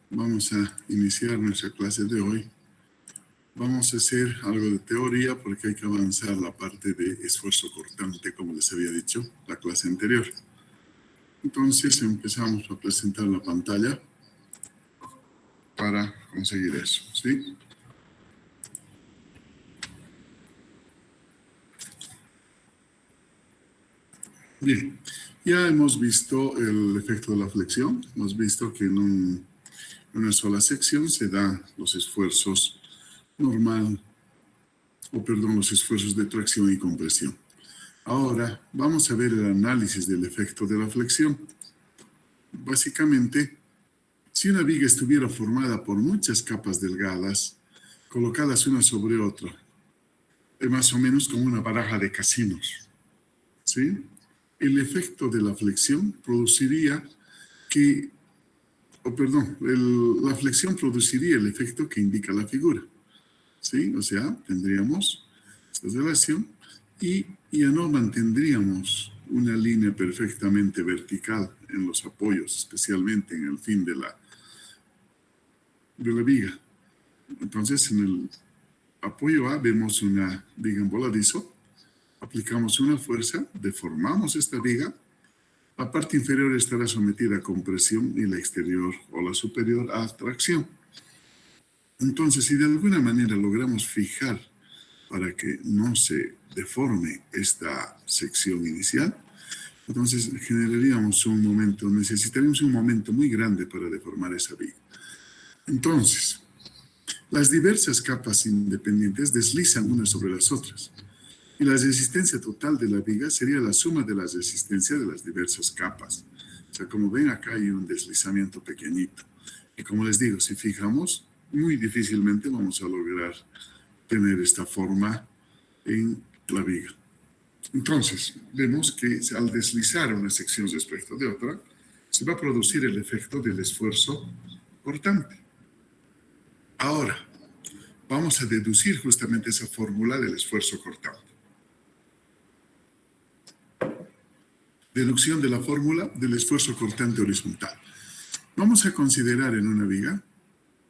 Vamos a iniciar nuestra clase de hoy. Vamos a hacer algo de teoría porque hay que avanzar la parte de esfuerzo cortante, como les había dicho la clase anterior. Entonces empezamos a presentar la pantalla para conseguir eso, ¿sí? Bien, ya hemos visto el efecto de la flexión. Hemos visto que en una sola sección se dan los esfuerzos los esfuerzos de tracción y compresión. Ahora vamos a ver el análisis del efecto de la flexión. Básicamente, si una viga estuviera formada por muchas capas delgadas, colocadas una sobre otra, es más o menos como una baraja de casinos, ¿sí? El efecto de la flexión produciría la flexión produciría el efecto que indica la figura, ¿sí? O sea, tendríamos esta relación y ya no mantendríamos una línea perfectamente vertical en los apoyos, especialmente en el fin de la viga. Entonces, en el apoyo A vemos una viga en voladizo, aplicamos una fuerza, deformamos esta viga, la parte inferior estará sometida a compresión y la exterior o la superior a tracción. Entonces, si de alguna manera logramos fijar para que no se deforme esta sección inicial, entonces necesitaríamos un momento muy grande para deformar esa viga. Entonces, las diversas capas independientes deslizan unas sobre las otras, y la resistencia total de la viga sería la suma de las resistencias de las diversas capas. O sea, como ven, acá hay un deslizamiento pequeñito. Y como les digo, si fijamos, muy difícilmente vamos a lograr tener esta forma en la viga. Entonces, vemos que al deslizar una sección respecto de otra, se va a producir el efecto del esfuerzo cortante. Ahora, vamos a deducir justamente esa fórmula del esfuerzo cortante. Deducción de la fórmula del esfuerzo cortante horizontal. Vamos a considerar en una viga,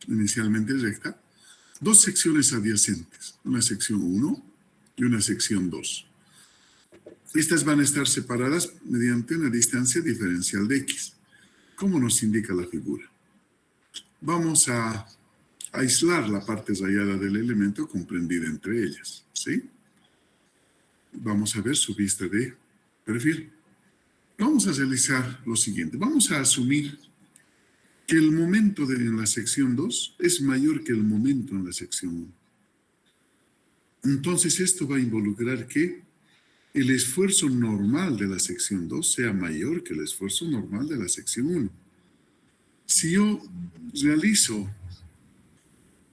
inicialmente recta, dos secciones adyacentes, una sección 1 y una sección 2. Estas van a estar separadas mediante una distancia diferencial de X, como nos indica la figura. Vamos a aislar la parte rayada del elemento comprendida entre ellas, ¿sí? Vamos a ver su vista de perfil. Vamos a realizar lo siguiente. Vamos a asumir que el momento en la sección 2 es mayor que el momento en la sección 1. Entonces, esto va a involucrar que el esfuerzo normal de la sección 2 sea mayor que el esfuerzo normal de la sección 1. Si yo realizo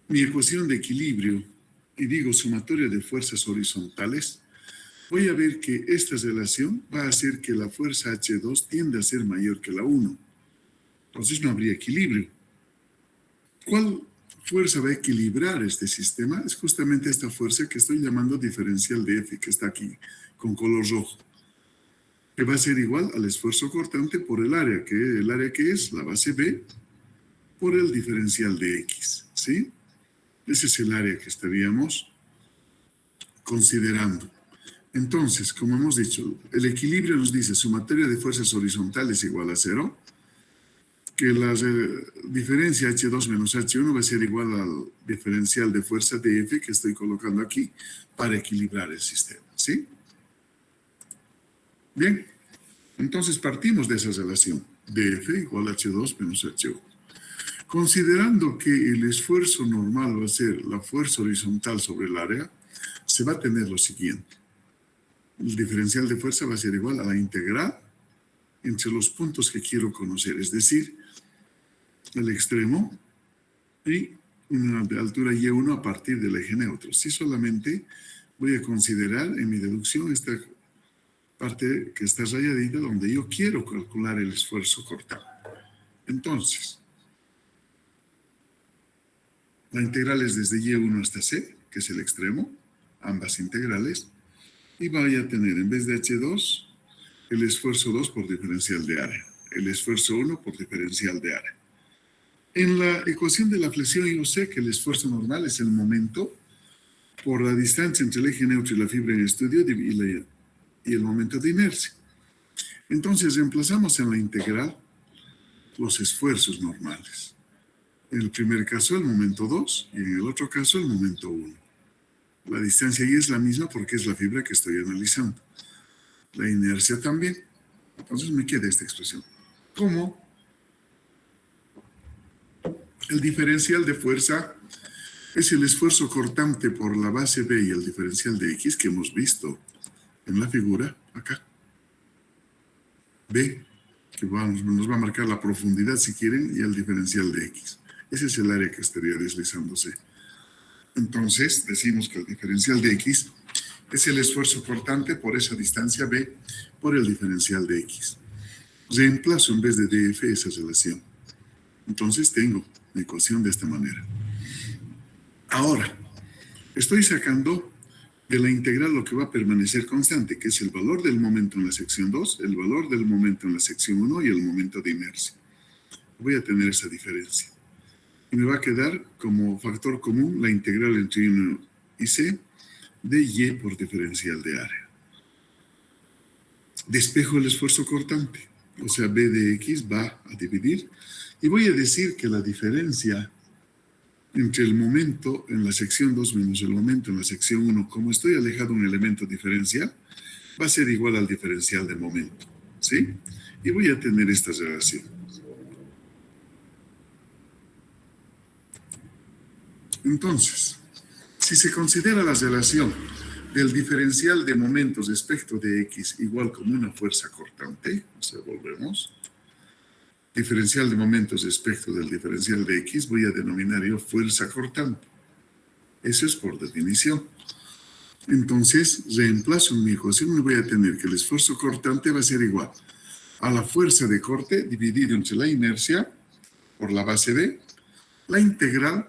mi ecuación de equilibrio y digo sumatoria de fuerzas horizontales, voy a ver que esta relación va a hacer que la fuerza H2 tiende a ser mayor que la 1. Entonces no habría equilibrio. ¿Cuál fuerza va a equilibrar este sistema? Es justamente esta fuerza que estoy llamando diferencial de F, que está aquí con color rojo, que va a ser igual al esfuerzo cortante por el área que es la base B por el diferencial de X, ¿sí? Ese es el área que estaríamos considerando. Entonces, como hemos dicho, el equilibrio nos dice sumatoria de fuerzas horizontales igual a 0, que la diferencia H2 menos H1 va a ser igual al diferencial de fuerza de F que estoy colocando aquí para equilibrar el sistema, ¿sí? Bien, entonces partimos de esa relación, de F igual a H2 menos H1. Considerando que el esfuerzo normal va a ser la fuerza horizontal sobre el área, se va a tener lo siguiente. El diferencial de fuerza va a ser igual a la integral entre los puntos que quiero conocer, es decir, el extremo y una altura Y1 a partir del eje neutro. Si solamente voy a considerar en mi deducción esta parte que está rayadita donde yo quiero calcular el esfuerzo cortante. Entonces, la integral es desde Y1 hasta C, que es el extremo, ambas integrales, y voy a tener en vez de H2, el esfuerzo 2 por diferencial de área, el esfuerzo 1 por diferencial de área. En la ecuación de la flexión yo sé que el esfuerzo normal es el momento por la distancia entre el eje neutro y la fibra en estudio y el momento de inercia. Entonces reemplazamos en la integral los esfuerzos normales. En el primer caso el momento 2 y en el otro caso el momento 1. La distancia ahí es la misma porque es la fibra que estoy analizando. La inercia también. Entonces me queda esta expresión. Como el diferencial de fuerza es el esfuerzo cortante por la base B y el diferencial de X que hemos visto en la figura acá. B, que nos va a marcar la profundidad si quieren, y el diferencial de X. Ese es el área que estaría deslizándose. Entonces, decimos que el diferencial de X es el esfuerzo cortante por esa distancia B por el diferencial de X. Reemplazo en vez de DF esa relación. Entonces tengo la ecuación de esta manera. Ahora, estoy sacando de la integral lo que va a permanecer constante, que es el valor del momento en la sección 2, el valor del momento en la sección 1 y el momento de inercia. Voy a tener esa diferencia. Y me va a quedar como factor común la integral entre 1 y c de y por diferencial de área. Despejo el esfuerzo cortante, o sea, b de x va a dividir, y voy a decir que la diferencia entre el momento en la sección 2 menos el momento en la sección 1, como estoy alejado de un elemento diferencial, va a ser igual al diferencial de momento, ¿sí? Y voy a tener esta relación. Entonces, si se considera la relación del diferencial de momentos respecto de X igual como una fuerza cortante, o sea, volvemos, diferencial de momentos respecto del diferencial de X, voy a denominar yo fuerza cortante. Eso es por definición. Entonces, reemplazo en mi ecuación y voy a tener que el esfuerzo cortante va a ser igual a la fuerza de corte dividido entre la inercia por la base B, la integral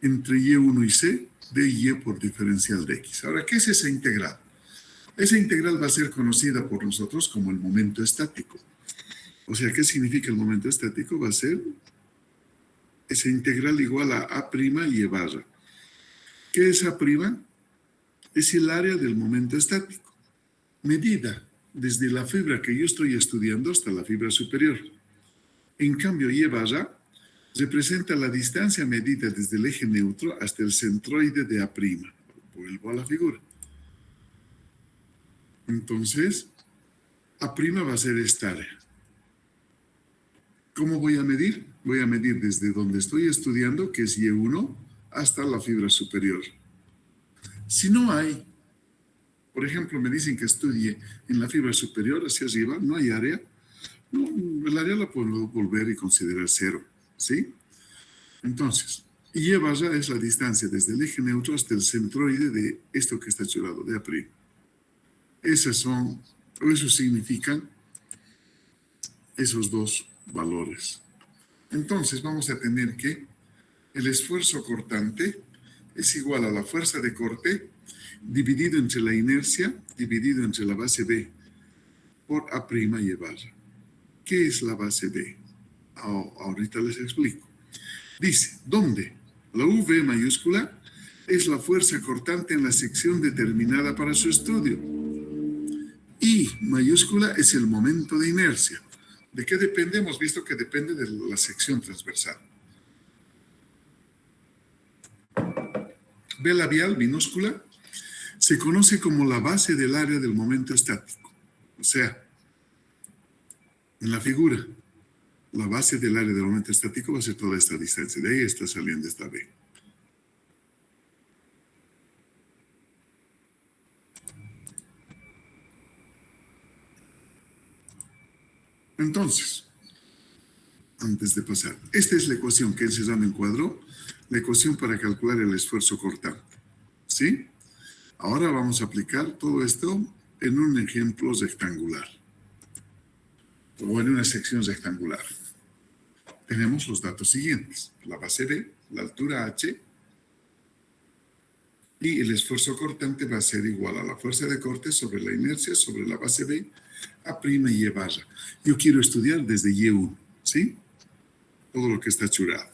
entre Y1 y C de Y por diferencial de X. Ahora, ¿qué es esa integral? Esa integral va a ser conocida por nosotros como el momento estático. O sea, ¿qué significa el momento estático? Va a ser esa integral igual a A' y E barra. ¿Qué es A'? Es el área del momento estático, medida desde la fibra que yo estoy estudiando hasta la fibra superior. En cambio, Y barra representa la distancia medida desde el eje neutro hasta el centroide de A'. Vuelvo a la figura. Entonces, A' va a ser esta área. ¿Cómo voy a medir? Voy a medir desde donde estoy estudiando, que es Y1, hasta la fibra superior. Si no hay, por ejemplo, me dicen que estudie en la fibra superior hacia arriba, no hay área, no, el área la puedo volver y considerar cero, ¿sí? Entonces, Y barra es la distancia desde el eje neutro hasta el centroide de esto que está a su lado, de A'. Eso significan esos dos valores. Entonces vamos a tener que el esfuerzo cortante es igual a la fuerza de corte dividido entre la inercia, dividido entre la base B por A' y E barra. ¿Qué es la base B? Ahorita les explico. Dice, ¿dónde? La V mayúscula es la fuerza cortante en la sección determinada para su estudio. I mayúscula es el momento de inercia. ¿De qué depende? Hemos visto que depende de la sección transversal. B labial minúscula se conoce como la base del área del momento estático. O sea, en la figura, la base del área del momento estático va a ser toda esta distancia. De ahí está saliendo esta B. Entonces, antes de pasar, esta es la ecuación que encerrando en cuadro, la ecuación para calcular el esfuerzo cortante. ¿Sí? Ahora vamos a aplicar todo esto en un ejemplo rectangular o en una sección rectangular. Tenemos los datos siguientes: la base B, la altura H, y el esfuerzo cortante va a ser igual a la fuerza de corte sobre la inercia sobre la base B, A' y E barra. Yo quiero estudiar desde Y1, ¿sí? Todo lo que está churado.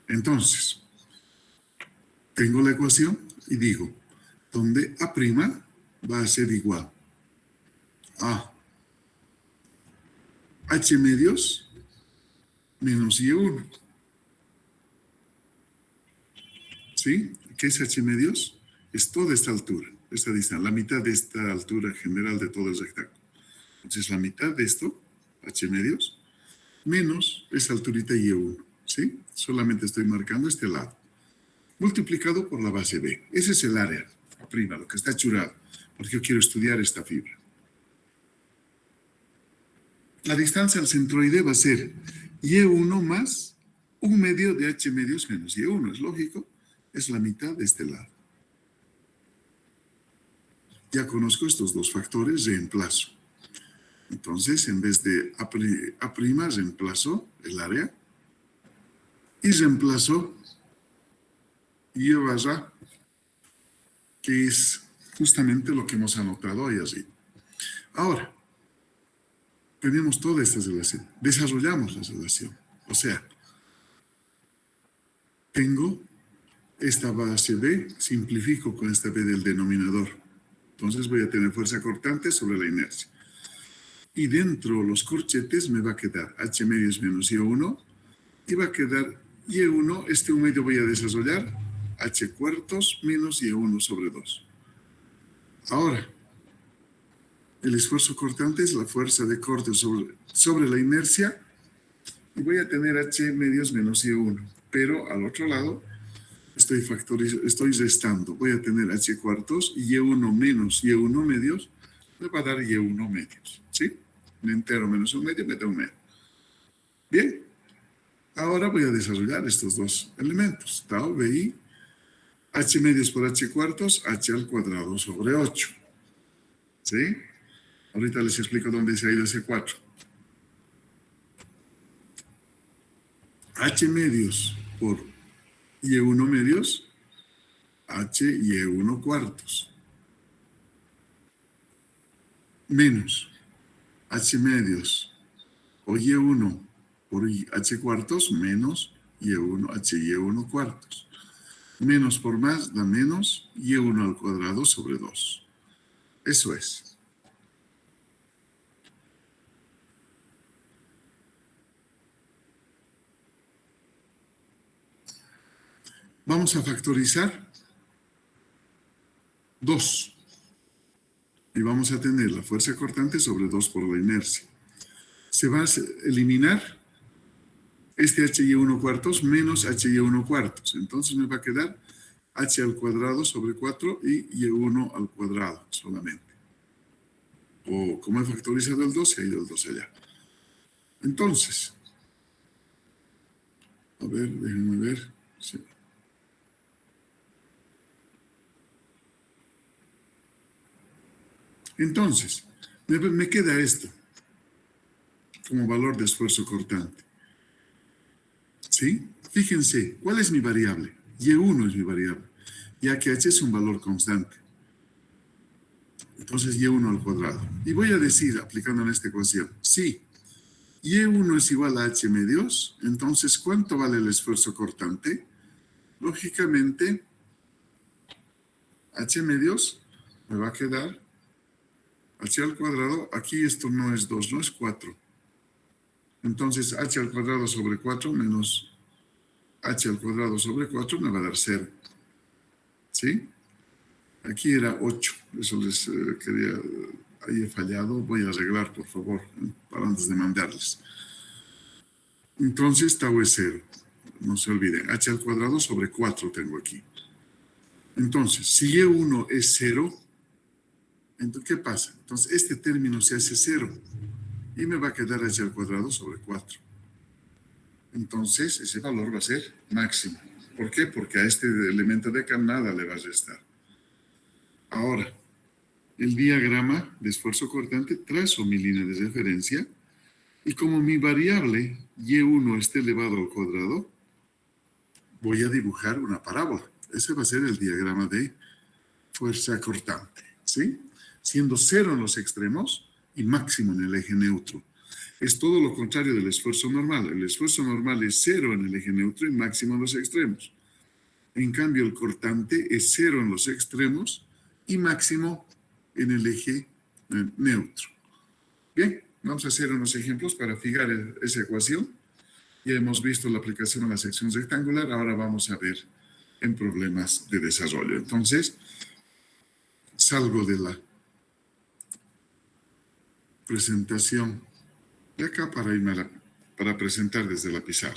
Entonces, tengo la ecuación y digo, donde A' va a ser igual a H medios menos Y1. ¿Sí? ¿Qué es H medios? Es toda esta altura, esta distancia, la mitad de esta altura general de todo el rectángulo. Entonces, la mitad de esto, H medios, menos esa alturita Y1. ¿Sí? Solamente estoy marcando este lado. Multiplicado por la base B. Ese es el área prima, lo que está churado, porque yo quiero estudiar esta fibra. La distancia al centroide va a ser Y1 más 1/2 de H medios menos Y1. Es lógico, es la mitad de este lado. Ya conozco estos dos factores, reemplazo. Entonces, en vez de A', reemplazo el área y reemplazo Y barra, que es justamente lo que hemos anotado ahí arriba. Ahora, tenemos toda esta relación. Desarrollamos la relación. O sea, tengo esta base B, simplifico con esta B del denominador. Entonces voy a tener fuerza cortante sobre la inercia. Y dentro de los corchetes me va a quedar H medios menos Y1 y va a quedar Y1, este 1/2 voy a desarrollar, H cuartos menos Y1 sobre 2. Ahora, el esfuerzo cortante es la fuerza de corte sobre la inercia y voy a tener H medios menos Y1. Pero al otro lado estoy restando. Voy a tener H cuartos y Y1 menos Y1 medios me va a dar Y1 medios. ¿Sí? Un entero menos un medio me da un medio. Bien. Ahora voy a desarrollar estos dos elementos. Tau, BI, H medios por H cuartos, H al cuadrado sobre 8. ¿Sí? Ahorita les explico dónde se ha ido ese 4. H medios por Y1 medios, H Y1 cuartos. Menos H medios o Y1 por H cuartos menos Y1, H Y1 cuartos. Menos por más da menos Y1 al cuadrado sobre 2. Eso es. Vamos a factorizar 2. Y vamos a tener la fuerza cortante sobre 2 por la inercia. Se va a eliminar este HY1 cuartos menos HY1 cuartos. Entonces me va a quedar H al cuadrado sobre 4 y Y1 al cuadrado solamente. O como he factorizado el 2, se ha ido el 2 allá. Entonces, a ver, déjenme ver. Sí. Entonces, me queda esto como valor de esfuerzo cortante. ¿Sí? Fíjense, ¿cuál es mi variable? Y1 es mi variable, ya que H es un valor constante. Entonces, Y1 al cuadrado. Y voy a decir, aplicando en esta ecuación, si Y1 es igual a H medios, entonces, ¿cuánto vale el esfuerzo cortante? Lógicamente, H medios me va a quedar H al cuadrado. Aquí esto no es 2, no es 4. Entonces, H al cuadrado sobre 4 menos H al cuadrado sobre 4 me va a dar 0. ¿Sí? Aquí era 8. Eso les quería... Ahí he fallado. Voy a arreglar, por favor, para antes de mandarles. Entonces, tau es 0. No se olviden. H al cuadrado sobre 4 tengo aquí. Entonces, si Y1 es 0, entonces, ¿qué pasa? Entonces, este término se hace 0. Y me va a quedar H al cuadrado sobre 4. Entonces, ese valor va a ser máximo. ¿Por qué? Porque a este elemento de acá nada le va a restar. Ahora, el diagrama de esfuerzo cortante trazo mi línea de referencia y como mi variable Y1 está elevado al cuadrado, voy a dibujar una parábola. Ese va a ser el diagrama de fuerza cortante, ¿sí? Siendo 0 en los extremos y máximo en el eje neutro. Es todo lo contrario del esfuerzo normal. El esfuerzo normal es 0 en el eje neutro y máximo en los extremos. En cambio, el cortante es 0 en los extremos y máximo en el eje neutro. Bien, vamos a hacer unos ejemplos para fijar esa ecuación. Ya hemos visto la aplicación a la sección rectangular, ahora vamos a ver en problemas de desarrollo. Entonces, salgo de la presentación de acá para irme para presentar desde la pizarra.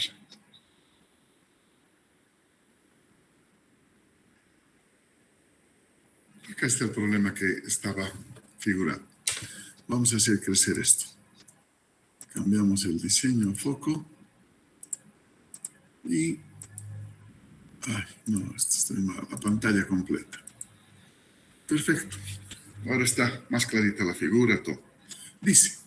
Acá está el problema que estaba figurando. Vamos a hacer crecer esto. Cambiamos el diseño a foco. Y... ay, no, esto está mal, la pantalla completa. Perfecto. Ahora está más clarita la figura, todo. Dice,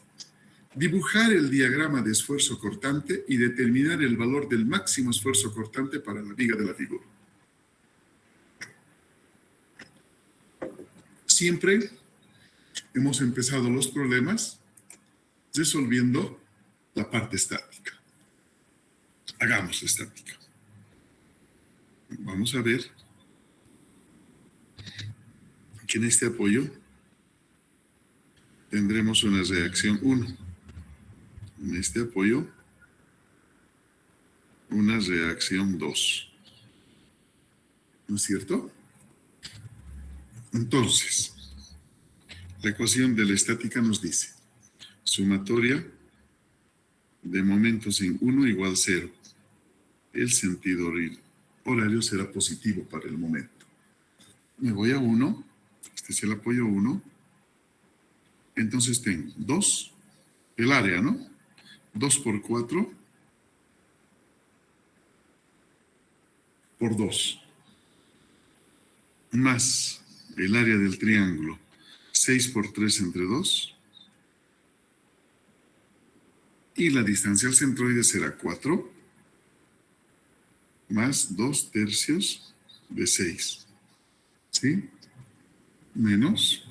dibujar el diagrama de esfuerzo cortante y determinar el valor del máximo esfuerzo cortante para la viga de la figura. Siempre hemos empezado los problemas resolviendo la parte estática. Hagamos la estática. Vamos a ver que en este apoyo tendremos una reacción 1. En este apoyo, una reacción 2. ¿No es cierto? Entonces, la ecuación de la estática nos dice sumatoria de momentos en 1 igual 0. El sentido horario será positivo para el momento. Me voy a 1, este es el apoyo 1. Entonces tengo 2, el área, ¿no? 2 por 4 por 2. Más el área del triángulo, 6 por 3 entre 2. Y la distancia al centroide será 4 más 2 tercios de 6. ¿Sí? Menos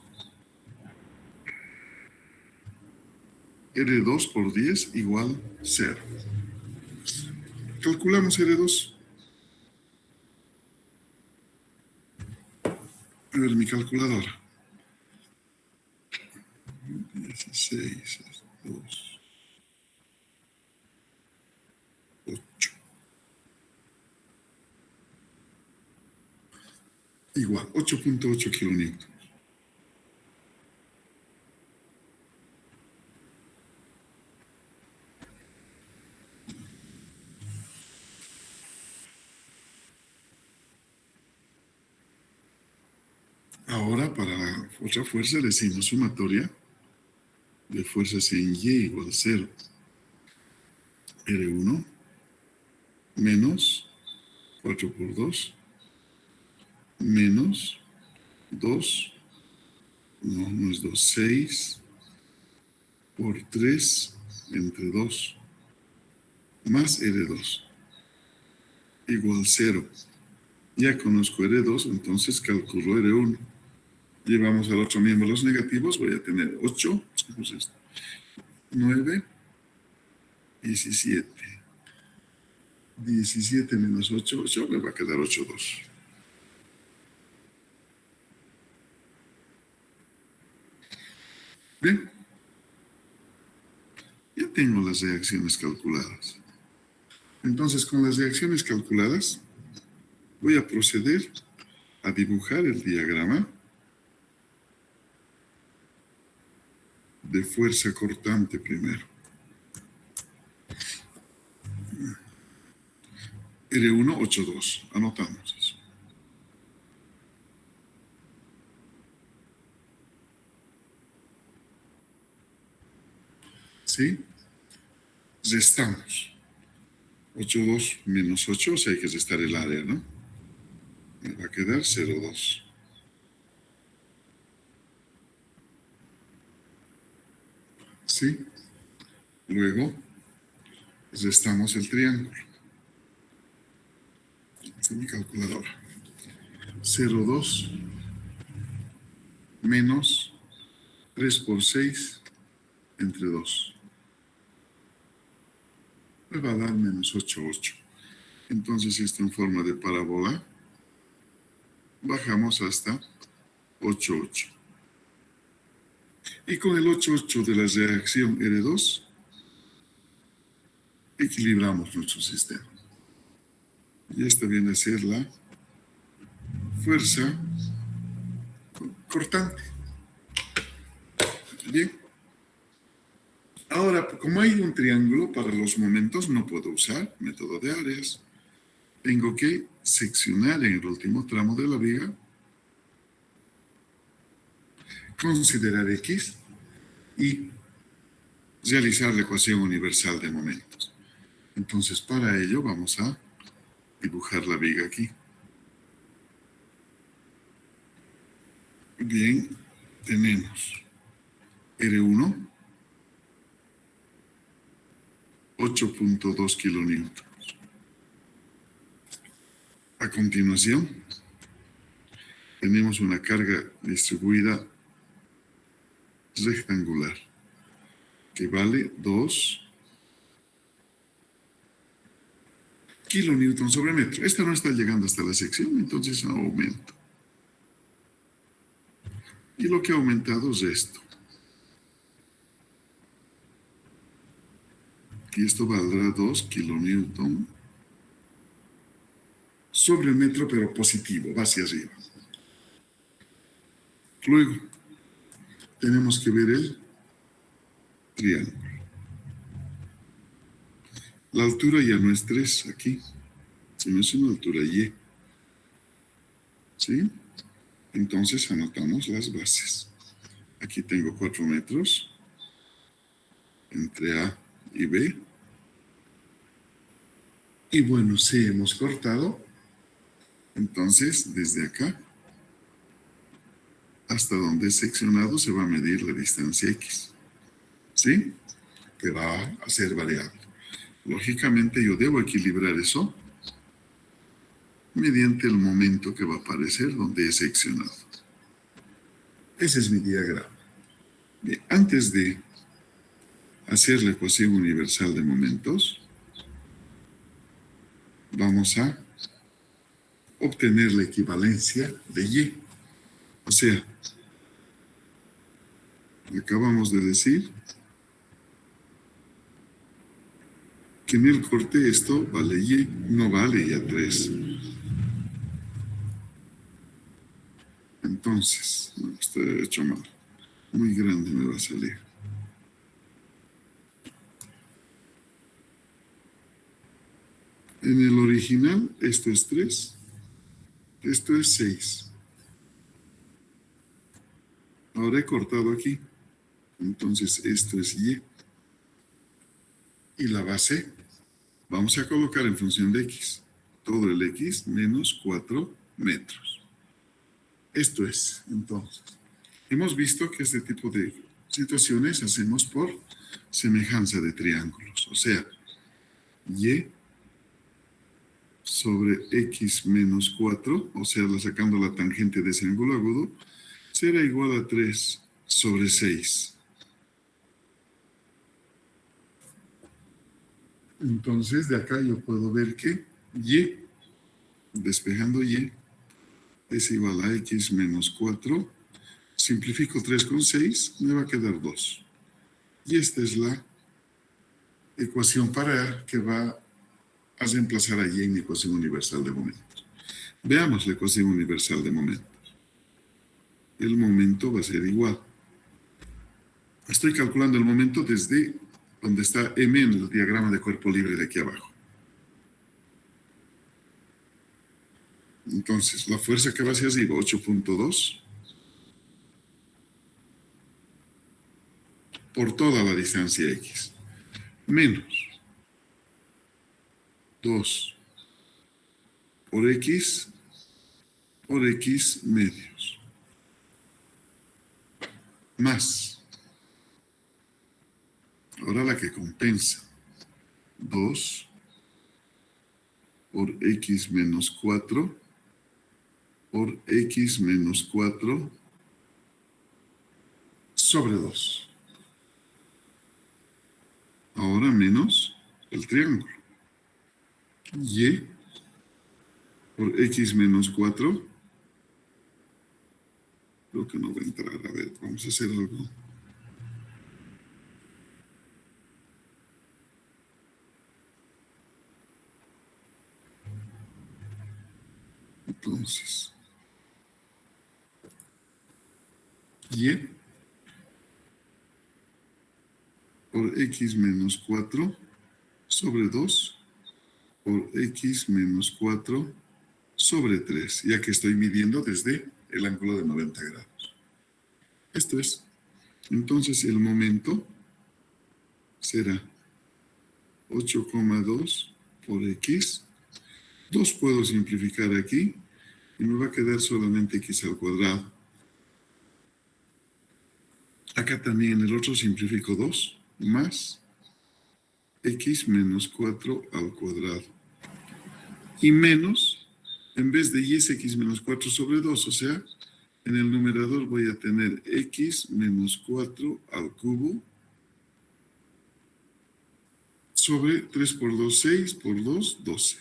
R2 por 10 igual 0. Calculamos R2. A ver mi calculadora. 16, 2, 8. Igual, 8.8 kilonewtons. Ahora, para la otra fuerza, le decimos sumatoria de fuerzas en Y igual a 0. R1 menos 4 por 2 menos 2, no es 2, 6 por 3 entre 2 más R2 igual 0. Ya conozco R2, entonces calculo R1. Llevamos al otro miembro los negativos, voy a tener 8, 9, 17. 17 menos 8, 8, me va a quedar 8,2. Bien. Ya tengo las reacciones calculadas. Entonces, con las reacciones calculadas, voy a proceder a dibujar el diagrama de fuerza cortante primero. R1, 8,2. Anotamos eso. ¿Sí? Restamos. 8,2 menos 8, o sea, hay que restar el área, ¿no? Me va a quedar 0,2. ¿Sí? Luego, restamos el triángulo. Esta es mi calculadora. 0,2 menos 3 por 6 entre 2. me va a dar menos 8, 8. Entonces esto en forma de parábola, bajamos hasta 8, 8. Y con el 8, 8 de la reacción R2, equilibramos nuestro sistema. Y esta viene a ser la fuerza cortante. Bien. Ahora, como hay un triángulo para los momentos, no puedo usar método de áreas. Tengo que seccionar en el último tramo de la viga, considerar X y realizar la ecuación universal de momentos. Entonces, para ello vamos a dibujar la viga aquí. Bien, tenemos R1, 8.2 kilonewtons. A continuación, tenemos una carga distribuida rectangular que vale 2 kilonewtons sobre metro. Esta no está llegando hasta la sección, entonces aumento. Y lo que ha aumentado es esto. Y esto valdrá 2 kilonewtons sobre metro, pero positivo, va hacia arriba. Luego, tenemos que ver el triángulo. La altura ya no es 3 aquí, sino es una altura Y. ¿Sí? Entonces anotamos las bases. Aquí tengo 4 metros entre A y B. Y bueno, si hemos cortado, entonces desde acá hasta donde es seccionado se va a medir la distancia X. ¿Sí? Que va a ser variable. Lógicamente yo debo equilibrar eso mediante el momento que va a aparecer donde es seccionado. Ese es mi diagrama. Bien, antes de hacer la ecuación universal de momentos, vamos a obtener la equivalencia de Y. O sea, acabamos de decir que en el corte esto vale Y, no vale ya 3. Entonces, no, esto he hecho mal. Muy grande me va a salir. En el original, esto es 3, esto es 6. Ahora he cortado aquí. Entonces, esto es Y. Y la base, vamos a colocar en función de X. Todo el X menos 4 metros. Esto es, entonces. Hemos visto que este tipo de situaciones hacemos por semejanza de triángulos. O sea, Y sobre X menos 4, o sea, sacando la tangente de ese ángulo agudo, será igual a 3 sobre 6. Entonces, de acá yo puedo ver que Y, despejando Y, es igual a X menos 4. Simplifico 3 con 6, me va a quedar 2. Y esta es la ecuación para que va a reemplazar a Y en la ecuación universal de momentos. Veamos la ecuación universal de momentos. El momento va a ser igual. Estoy calculando el momento desde donde está M en el diagrama de cuerpo libre de aquí abajo. Entonces, la fuerza que va hacia arriba, 8.2, por toda la distancia X, menos 2 por X medios, más, ahora la que compensa, 2 por X menos 4 por X menos 4 sobre 2. Ahora menos el triángulo. Y por x menos 4. Creo que no va a entrar. A ver, vamos a hacer algo. Entonces, y por x menos 4 sobre 2 por x menos 4 sobre 3, ya que estoy midiendo desde el ángulo de 90 grados. Esto es. Entonces, el momento será 8,2 por x. 2 puedo simplificar aquí y me va a quedar solamente x al cuadrado. Acá también el otro simplifico 2 más x menos 4 al cuadrado. Y menos, en vez de y es x menos 4 sobre 2, o sea, en el numerador voy a tener x menos 4 al cubo sobre 3 por 2, 6, por 2, 12.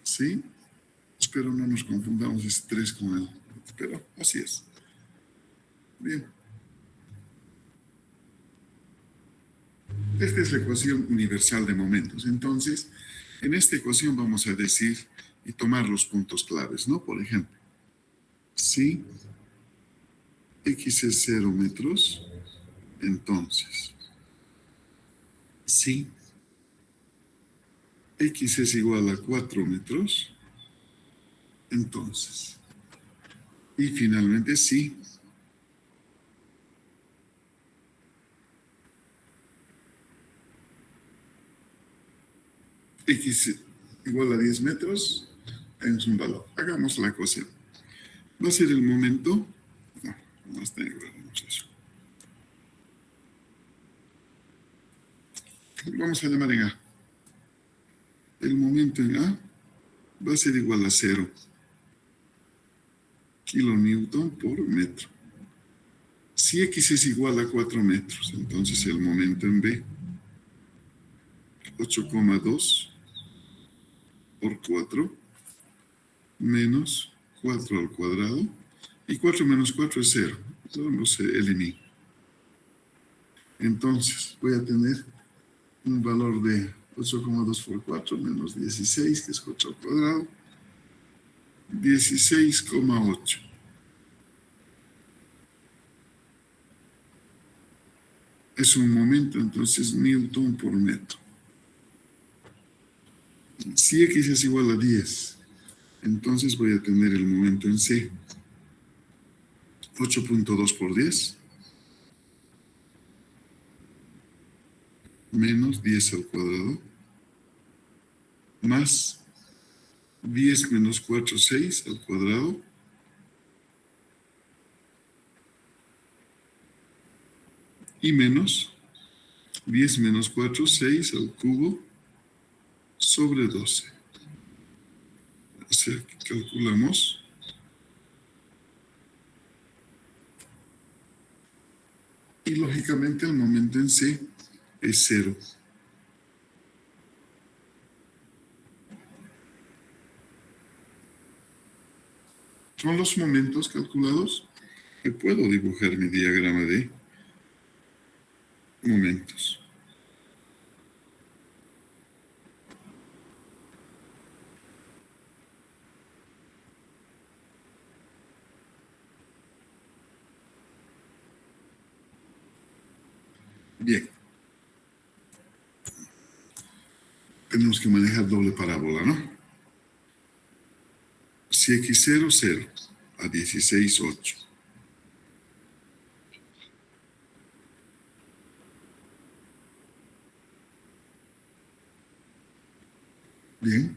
¿Sí? Espero no nos confundamos ese 3 con el... Pero así es. Bien. Esta es la ecuación universal de momentos. Entonces, en esta ecuación vamos a decir y tomar los puntos claves, ¿no? Por ejemplo, si x es 0 metros, entonces, si x es igual a 4 metros, entonces, y finalmente si x igual a 10 metros, tenemos un valor. Hagamos la ecuación. Va a ser el momento, no, más negro, hagamos eso. Vamos a llamar en A. El momento en A va a ser igual a 0 kilonewton por metro. Si x es igual a 4 metros, entonces el momento en B, 8,2 por 4 menos 4 al cuadrado, y 4 menos 4 es 0. Entonces se elimina. Entonces voy a tener un valor de 8,2 por 4 menos 16, que es 4 al cuadrado, 16,8. Es un momento, entonces, newton por metro. Si x es igual a 10, entonces voy a tener el momento en C. 8.2 por 10 menos 10 al cuadrado más 10 menos 4, 6 al cuadrado y menos 10 menos 4, 6 al cubo sobre 12. O sea, que calculamos y lógicamente el momento en C es 0. Son los momentos calculados que puedo dibujar mi diagrama de momentos. Bien. Tenemos que manejar doble parábola, ¿no? Si x0, 0, a 16, 8. Bien.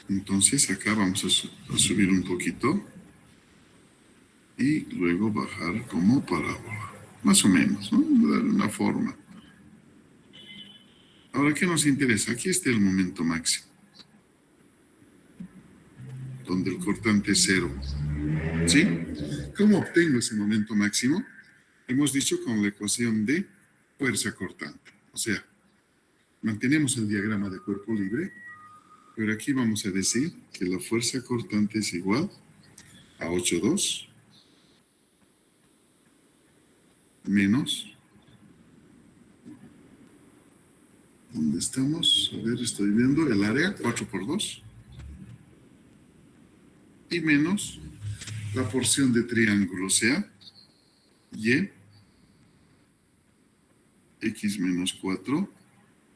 Entonces acá vamos a subir un poquito y luego bajar como parábola. Más o menos, ¿no? Darle una forma. Ahora, ¿qué nos interesa? Aquí está el momento máximo, donde el cortante es 0. ¿Sí? ¿Cómo obtengo ese momento máximo? hemos dicho con la ecuación de fuerza cortante. O sea, mantenemos el diagrama de cuerpo libre, pero aquí vamos a decir que la fuerza cortante es igual a 8,2 menos, ¿dónde estamos? A ver, estoy viendo el área, 4 por 2, y menos la porción de triángulo, o sea, y x menos 4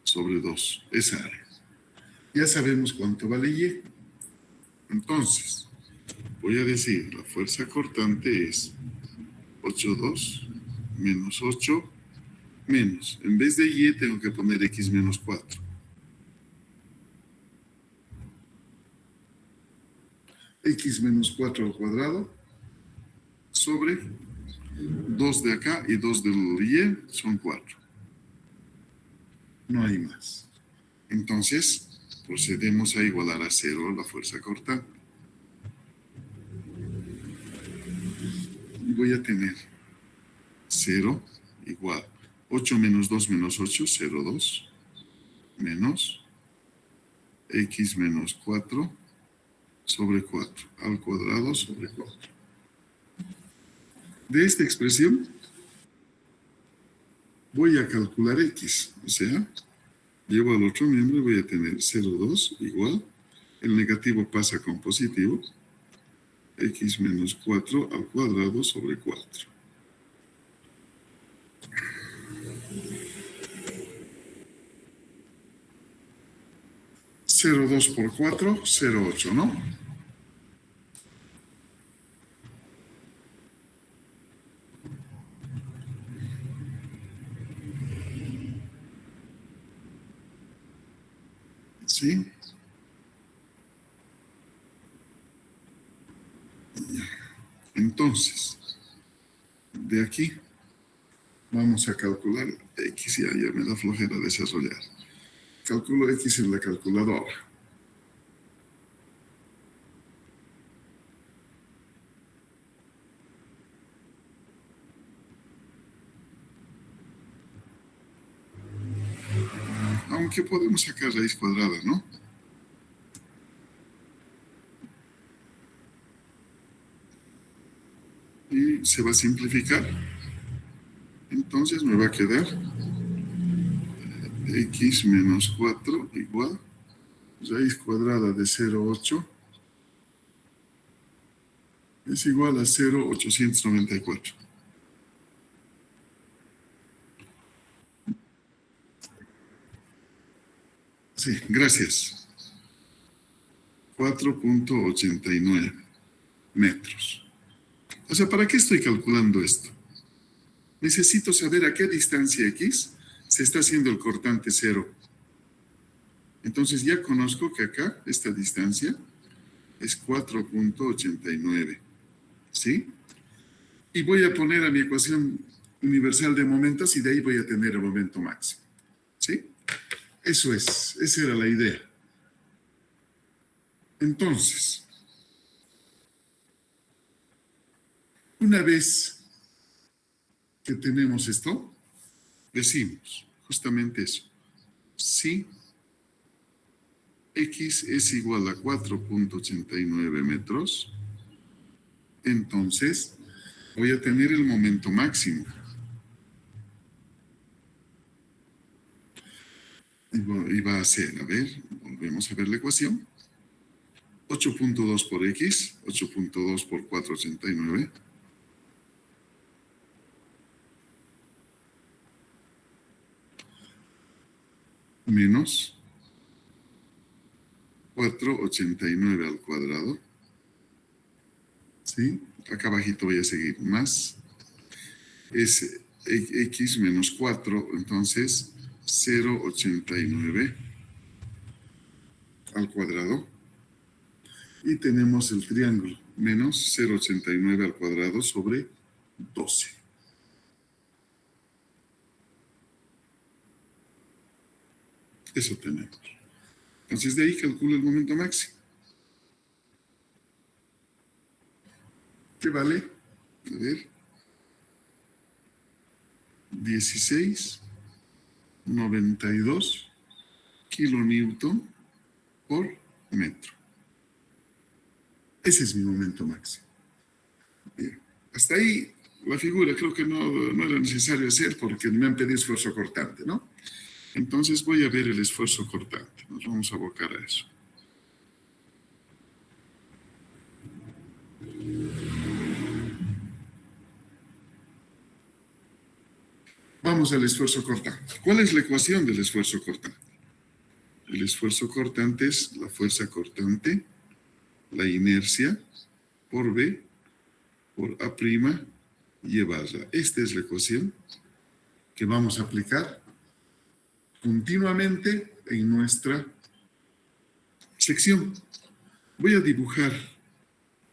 sobre 2, esa área. Ya sabemos cuánto vale y. Entonces, voy a decir, la fuerza cortante es 8,2 menos 8 menos, en vez de y tengo que poner x menos 4. X menos 4 al cuadrado sobre 2 de acá y 2 del y son 4. No hay más. Entonces, procedemos a igualar a 0 la fuerza cortante. Y voy a tener 0 igual 8 menos 2 menos 8, 0,2 menos x menos 4 sobre 4 al cuadrado sobre 4. De esta expresión voy a calcular x, o sea, llevo al otro miembro y voy a tener 0,2 igual, el negativo pasa con positivo, x menos 4 al cuadrado sobre 4. Cero dos por 4, 0,8, ¿no? ¿Sí? Entonces, de aquí vamos a calcular x, ya me da flojera desarrollar. Calculo x en la calculadora. Aunque podemos sacar raíz cuadrada, ¿no? Y se va a simplificar. Entonces me va a quedar x menos 4 igual raíz cuadrada de 0,8 es igual a 0,894. Sí, gracias. 4,89 metros. O sea, ¿para qué estoy calculando esto? Necesito saber a qué distancia x se está haciendo el cortante 0. Entonces ya conozco que acá esta distancia es 4,89. ¿Sí? Y voy a poner a mi ecuación universal de momentos y de ahí voy a tener el momento máximo. ¿Sí? Eso es, esa era la idea. Entonces, una vez que tenemos esto, decimos justamente eso. Si x es igual a 4,89 metros, entonces voy a tener el momento máximo. Y va a ser, a ver, volvemos a ver la ecuación. 8,2 por x, 8,2 por 4,89. Menos 4,89 al cuadrado. ¿Sí? Acá abajito voy a seguir más. Es x menos 4, entonces 0,89 al cuadrado. Y tenemos el triángulo, menos 0,89 al cuadrado sobre 12. Eso tenemos. Entonces de ahí calculo el momento máximo. ¿Qué vale? A ver. 16,92 kilonewton por metro. Ese es mi momento máximo. Bien. Hasta ahí la figura creo que no era necesario hacer porque me han pedido esfuerzo cortante, ¿no? Entonces voy a ver el esfuerzo cortante. Nos vamos a abocar a eso. Vamos al esfuerzo cortante. ¿Cuál es la ecuación del esfuerzo cortante? El esfuerzo cortante es la fuerza cortante, la inercia, por B, por A' llevarla. Esta es la ecuación que vamos a aplicar continuamente en nuestra sección. Voy a dibujar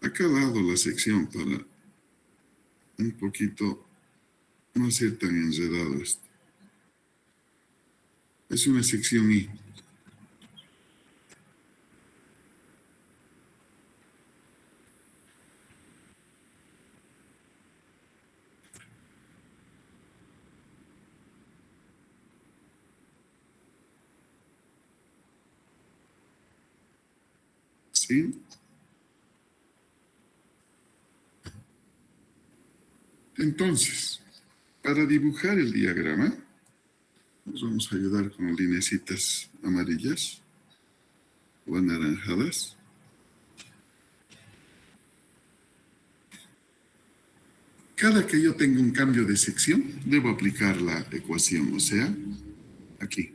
a cada lado la sección para un poquito no ser tan enredado esto. Es una sección I. ¿Sí? Entonces, para dibujar el diagrama, nos vamos a ayudar con lineecitas amarillas o anaranjadas. Cada que yo tenga un cambio de sección, debo aplicar la ecuación, o sea, aquí.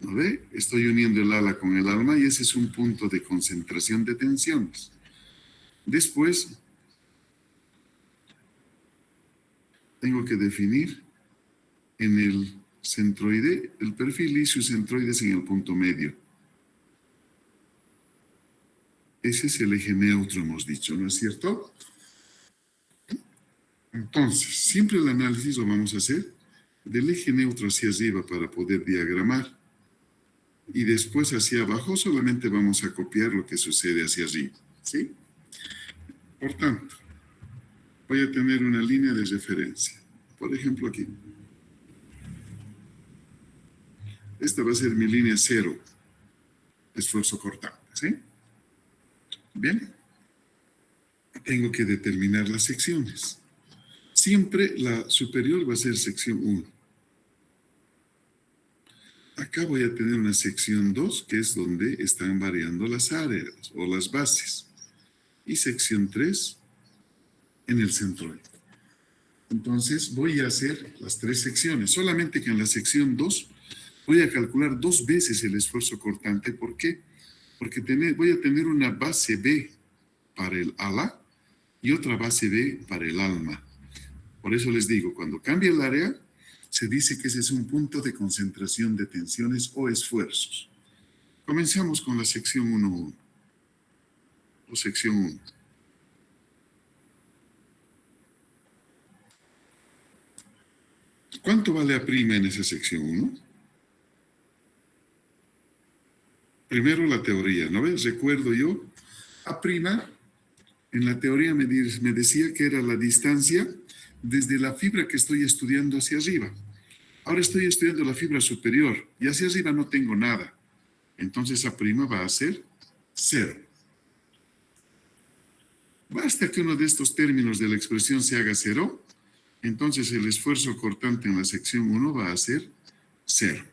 ¿No ve? Estoy uniendo el ala con el alma y ese es un punto de concentración de tensiones. Después, tengo que definir en el centroide el perfil y sus centroides en el punto medio. Ese es el eje neutro, hemos dicho, ¿no es cierto? Entonces, siempre el análisis lo vamos a hacer del eje neutro hacia arriba para poder diagramar. Y después hacia abajo solamente vamos a copiar lo que sucede hacia arriba, ¿sí? Por tanto, voy a tener una línea de referencia. Por ejemplo, aquí. Esta va a ser mi línea 0, esfuerzo cortante, ¿sí? Bien. Tengo que determinar las secciones. Siempre la superior va a ser sección 1. Acá voy a tener una sección 2, que es donde están variando las áreas o las bases. Y sección 3 en el centroide. Entonces voy a hacer las 3 secciones. Solamente que en la sección 2 voy a calcular 2 veces el esfuerzo cortante. ¿Por qué? Porque voy a tener una base B para el ala y otra base B para el alma. Por eso les digo, cuando cambia el área, se dice que ese es un punto de concentración de tensiones o esfuerzos. Comenzamos con la sección 1.1 o sección 1. ¿Cuánto vale A' en esa sección 1? Primero la teoría, ¿no ves? Recuerdo yo, A' en la teoría me decía que era la distancia desde la fibra que estoy estudiando hacia arriba. Ahora estoy estudiando la fibra superior y hacia arriba no tengo nada. Entonces A' va a ser 0. Basta que uno de estos términos de la expresión se haga 0, entonces el esfuerzo cortante en la sección 1 va a ser 0.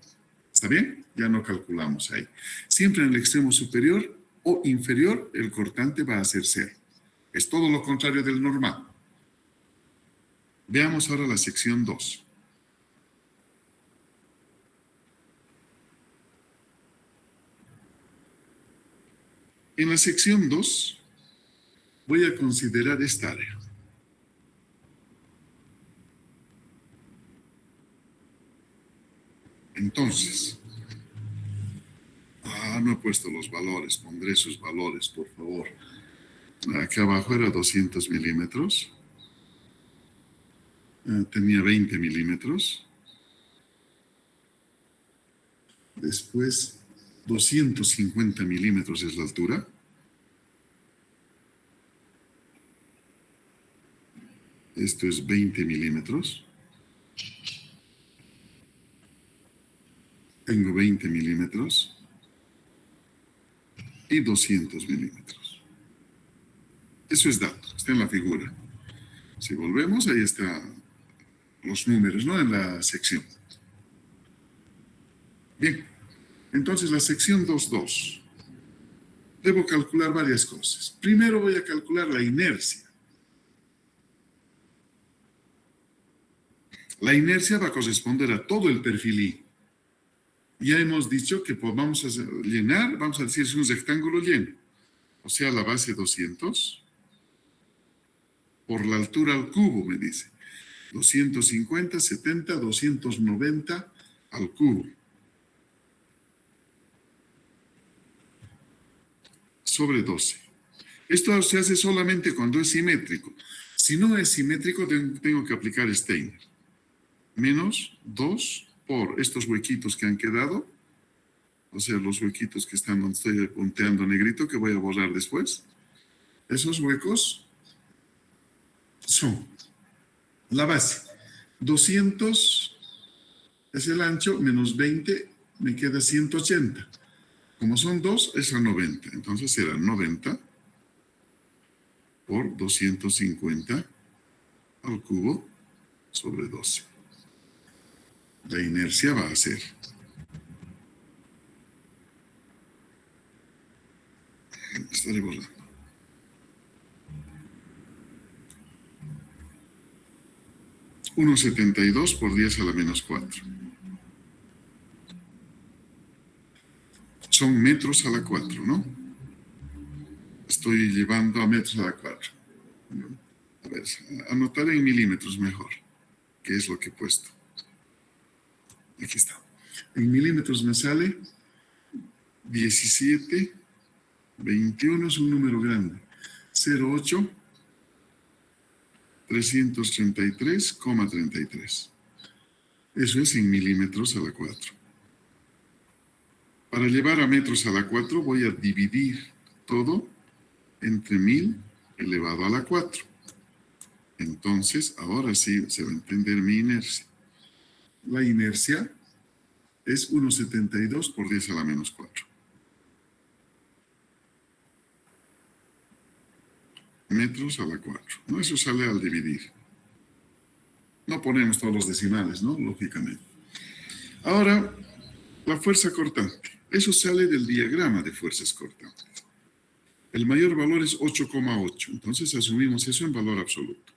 ¿Está bien? Ya no calculamos ahí. Siempre en el extremo superior o inferior, el cortante va a ser 0. Es todo lo contrario del normal. Veamos ahora la sección 2. En la sección 2 voy a considerar esta área. Entonces, no he puesto los valores, pondré sus valores, por favor. Acá abajo era 200 milímetros. Tenía 20 milímetros. Después, 250 milímetros es la altura. Esto es 20 milímetros. Tengo 20 milímetros y 200 milímetros. Eso es dato, está en la figura. Si volvemos, ahí están los números, ¿no? En la sección. Bien, entonces la sección 2.2. Debo calcular varias cosas. Primero voy a calcular la inercia. La inercia va a corresponder a todo el perfil I. Ya hemos dicho que pues, vamos a llenar, vamos a decir es un rectángulo lleno. O sea, la base 200 por la altura al cubo, me dice. 250, 70, 290 al cubo. Sobre 12. Esto se hace solamente cuando es simétrico. Si no es simétrico, tengo que aplicar Steiner. Menos 2 por estos huequitos que han quedado. O sea, los huequitos que están donde estoy punteando negrito, que voy a borrar después. Esos huecos son la base. 200 es el ancho, menos 20 me queda 180. Como son 2, es a 90. Entonces será 90 por 250 al cubo sobre 12. La inercia va a ser estaré borrando. $1.72 por 10 a la menos 4. Son metros a la 4, ¿no? Estoy llevando a metros a la 4. A ver, anotaré en milímetros mejor, que es lo que he puesto. Aquí está. En milímetros me sale 17, 21 es un número grande. 0,8, 333,33. Eso es en milímetros a la 4. Para llevar a metros a la 4 voy a dividir todo entre 1000 elevado a la 4. Entonces, ahora sí se va a entender mi inercia. La inercia es 1,72 por 10 a la menos 4. Metros a la 4. No, eso sale al dividir. No ponemos todos los decimales, ¿no? Lógicamente. Ahora, la fuerza cortante. Eso sale del diagrama de fuerzas cortantes. El mayor valor es 8,8. Entonces asumimos eso en valor absoluto.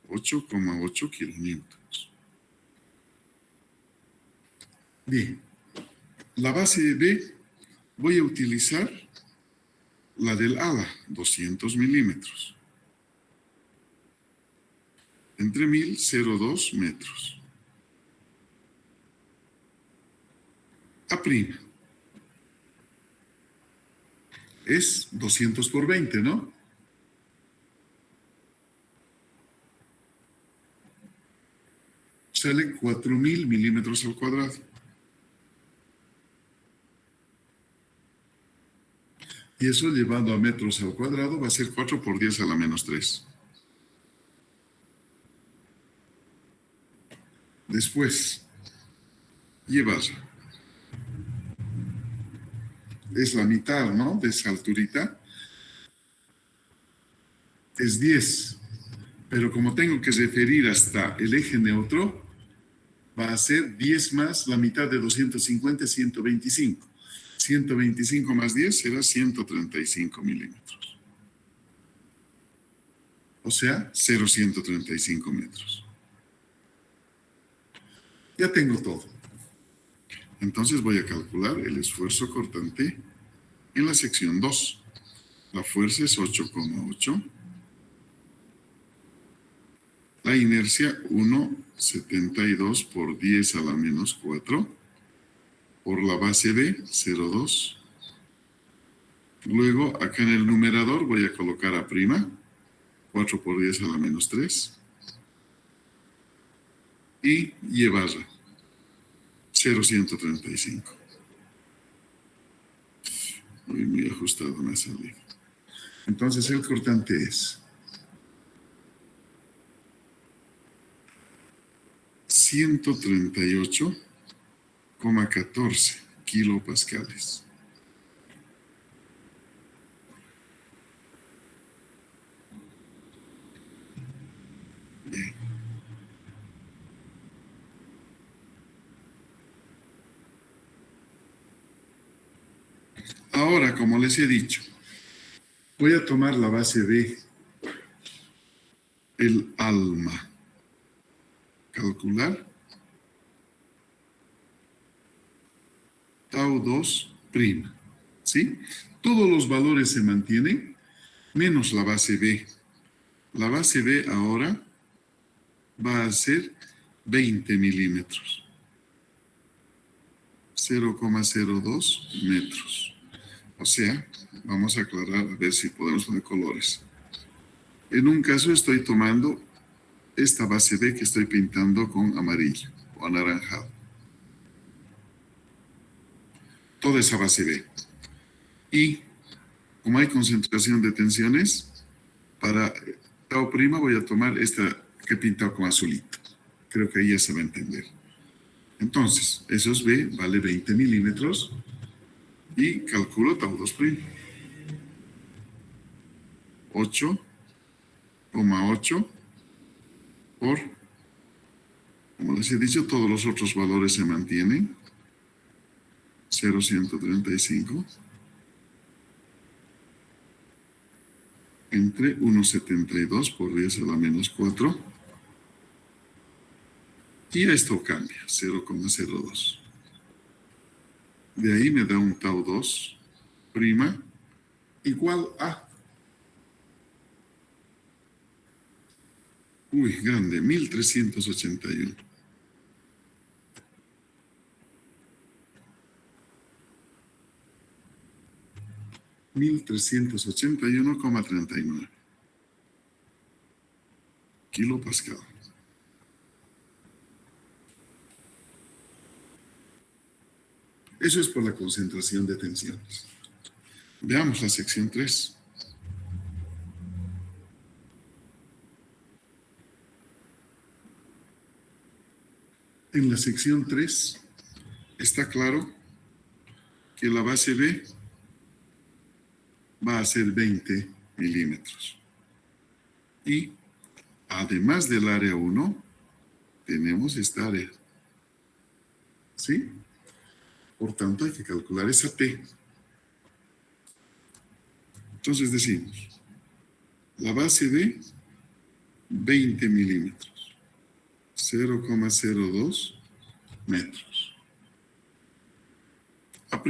8,8 kilonewtons. Bien. La base de B voy a utilizar la del ala, 200 milímetros. Entre 1000, 0,2 metros. A'. Es 200 por 20, ¿no? Sale 4000 milímetros al cuadrado. Y eso llevado a metros al cuadrado va a ser 4 por 10 a la menos 3. Después, llevar. Es la mitad, ¿no? De esa alturita. Es 10. Pero como tengo que referir hasta el eje neutro, va a ser 10 más la mitad de 250, 125. 125 más 10 será 135 milímetros. O sea, 0,135 metros. Ya tengo todo. Entonces voy a calcular el esfuerzo cortante en la sección 2. La fuerza es 8,8. La inercia 1,72 por 10 a la menos 4. Por la base B, 0,2. Luego, acá en el numerador voy a colocar A'. 4 por 10 a la menos 3. Y llevar 0,135. Muy ajustado me ha salido. Entonces el cortante es 138,5 14 kilopascales. Bien. Ahora, como les he dicho, voy a tomar la base de el alma. Calcular tau 2', ¿sí? Todos los valores se mantienen, menos la base B. La base B ahora va a ser 20 milímetros. 0,02 metros. O sea, vamos a aclarar a ver si podemos poner colores. En un caso estoy tomando esta base B que estoy pintando con amarillo o anaranjado. Toda esa base B. Y como hay concentración de tensiones, para tau prima voy a tomar esta que he pintado con azulito. Creo que ahí ya se va a entender. Entonces, eso es B, vale 20 milímetros y calculo tau 2'. 8,8 por, como les he dicho, todos los otros valores se mantienen. 0,135 entre 1,72 por 10 a la menos 4. Y esto cambia, 0,02. De ahí me da un tau 2' igual a, grande, 1381. (1381,39 kilopascal). Eso es por la concentración de tensiones. Veamos la sección 3. En la sección 3 está claro que la base B va a ser 20 milímetros. Y además del área 1, tenemos esta área. ¿Sí? Por tanto, hay que calcular esa T. Entonces decimos, la base B, 20 milímetros, 0,02 metros. A'.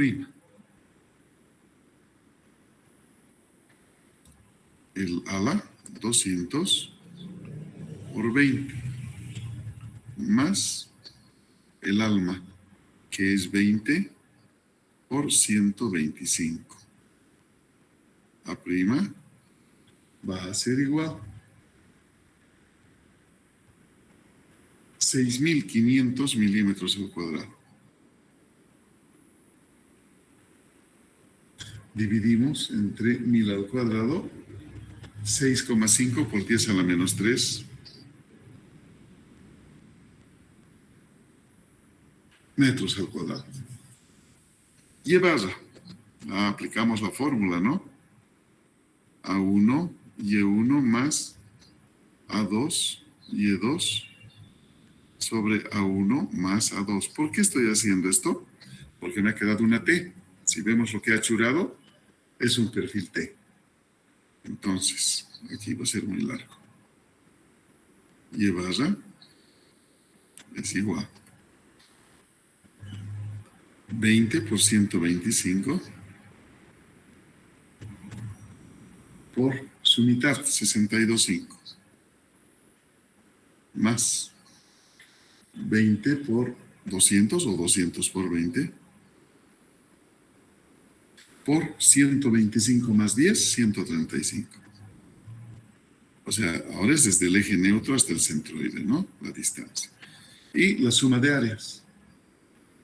El ala, 200 por 20, más el alma, que es 20 por 125. A' va a ser igual 6.500 milímetros al cuadrado. Dividimos entre 1000 al cuadrado, 6,5 por 10 a la menos 3 metros al cuadrado. Y barra. Aplicamos la fórmula, ¿no? A1, Y1 más A2, Y2 sobre A1 más A2. ¿Por qué estoy haciendo esto? Porque me ha quedado una T. Si vemos lo que ha churado, es un perfil T. Entonces, aquí va a ser muy largo. Y barra es igual 20 por 125 por su mitad, 62,5. Más 20 por 200 o 200 por 20 por 125 más 10, 135. O sea, ahora es desde el eje neutro hasta el centroide, ¿no? La distancia. Y la suma de áreas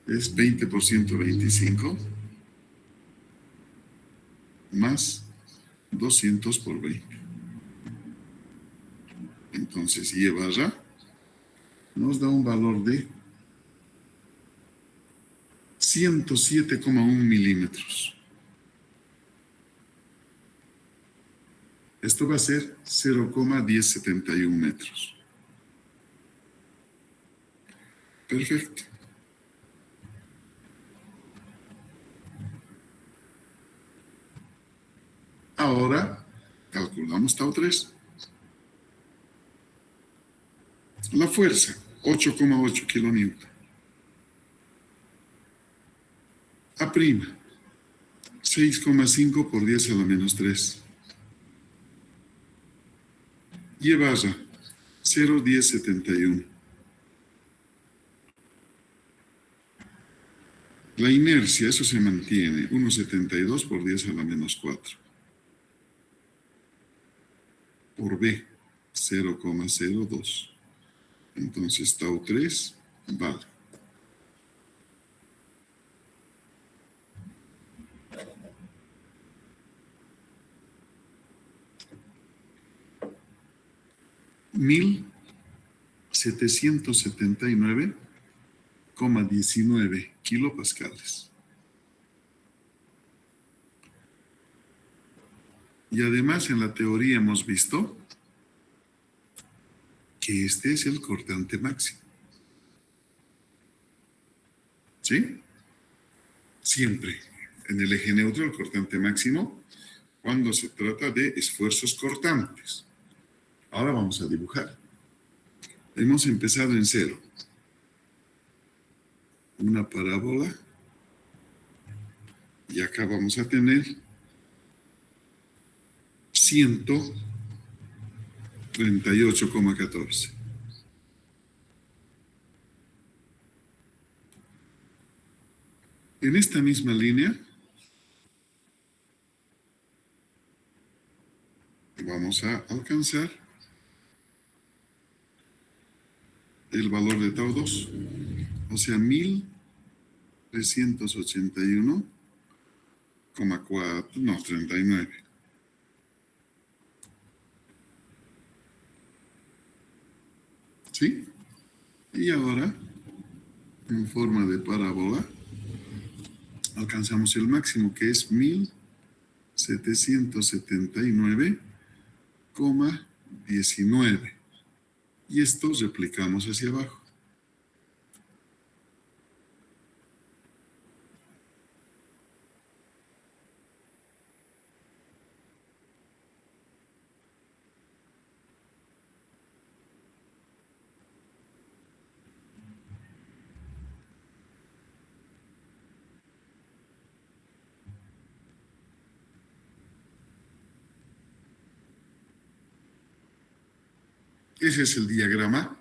es 20 por 125 más 200 por 20. Entonces, Y barra nos da un valor de 107,1 milímetros. Esto va a ser 0,1071 metros. Perfecto. Ahora calculamos tau 3. La fuerza, 8,8 kilonewton. A', 6,5 por 10 a la menos 3. Y barra, 0,1071. La inercia, eso se mantiene, 1,72 por 10 a la menos 4. Por B, 0,02. Entonces, tau 3 vale. Mil 779,19 kilopascales. Y además en la teoría hemos visto que este es el cortante máximo. ¿Sí? Siempre en el eje neutro el cortante máximo cuando se trata de esfuerzos cortantes. Ahora vamos a dibujar. Hemos empezado en 0. Una parábola. Y acá vamos a tener 138,14. En esta misma línea vamos a alcanzar el valor de tau 2, o sea, 39. ¿Sí? Y ahora, en forma de parábola, alcanzamos el máximo, que es 1779,19. Y esto replicamos hacia abajo. Ese es el diagrama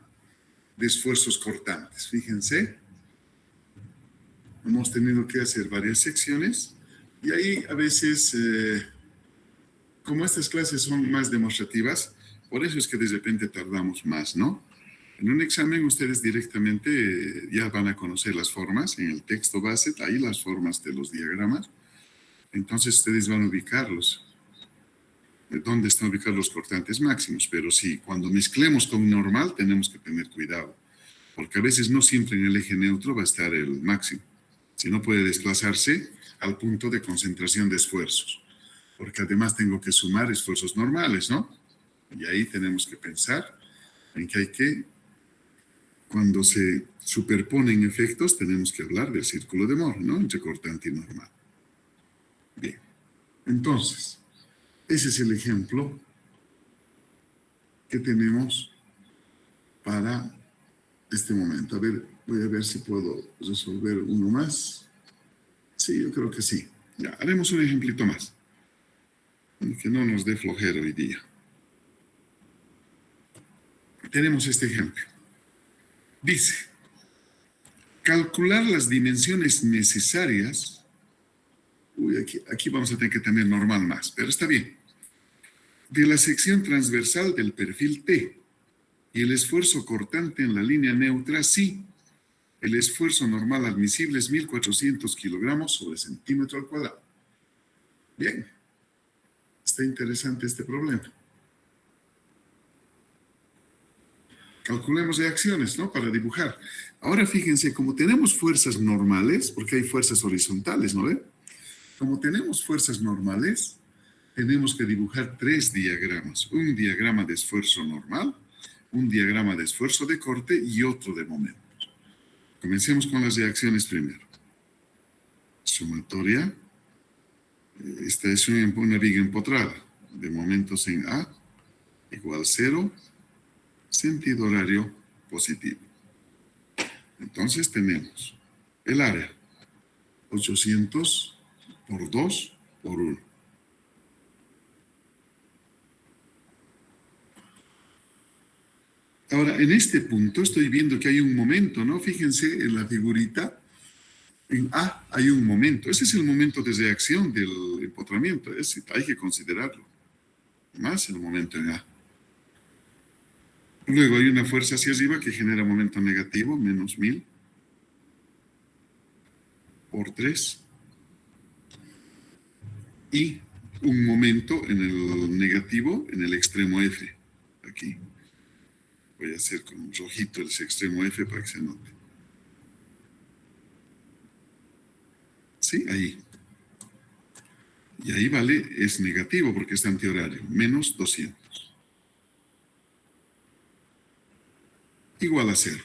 de esfuerzos cortantes. Fíjense, hemos tenido que hacer varias secciones y ahí a veces, como estas clases son más demostrativas, por eso es que de repente tardamos más, ¿no? En un examen ustedes directamente ya van a conocer las formas, en el texto base, ahí las formas de los diagramas, entonces ustedes van a ubicarlos. ¿Dónde están ubicados los cortantes máximos? Pero sí, cuando mezclemos con normal tenemos que tener cuidado, porque a veces no siempre en el eje neutro va a estar el máximo, sino puede desplazarse al punto de concentración de esfuerzos, porque además tengo que sumar esfuerzos normales, ¿no? Y ahí tenemos que pensar en que hay que, cuando se superponen efectos, tenemos que hablar del círculo de Mohr, ¿no? Entre cortante y normal. Bien, entonces, ese es el ejemplo que tenemos para este momento. A ver, voy a ver si puedo resolver uno más. Sí, yo creo que sí. Ya, haremos un ejemplito más. Que no nos dé flojera hoy día. Tenemos este ejemplo. Dice, calcular las dimensiones necesarias. Uy, aquí vamos a tener que tener normal más, pero está bien. De la sección transversal del perfil T y el esfuerzo cortante en la línea neutra, sí. El esfuerzo normal admisible es 1.400 kilogramos sobre centímetro al cuadrado. Bien. Está interesante este problema. Calculemos reacciones, ¿no? Para dibujar. Ahora fíjense, como tenemos fuerzas normales, porque hay fuerzas horizontales, ¿no ven? Como tenemos fuerzas normales, tenemos que dibujar 3 diagramas. Un diagrama de esfuerzo normal, un diagrama de esfuerzo de corte y otro de momentos. Comencemos con las reacciones primero. Sumatoria. Esta es una viga empotrada de momentos en A igual 0, sentido horario positivo. Entonces tenemos el área, 800 por 2 por 1. Ahora, en este punto estoy viendo que hay un momento, ¿no? Fíjense en la figurita. En A hay un momento. Ese es el momento de reacción del empotramiento. Hay que considerarlo. Más el momento en A. Luego hay una fuerza hacia arriba que genera momento negativo, menos 1000 por 3. Y un momento en el negativo, en el extremo F. Aquí. Voy a hacer con un rojito el extremo F para que se note. Sí, ahí. Y ahí vale, es negativo porque es antihorario, menos 200. Igual a 0.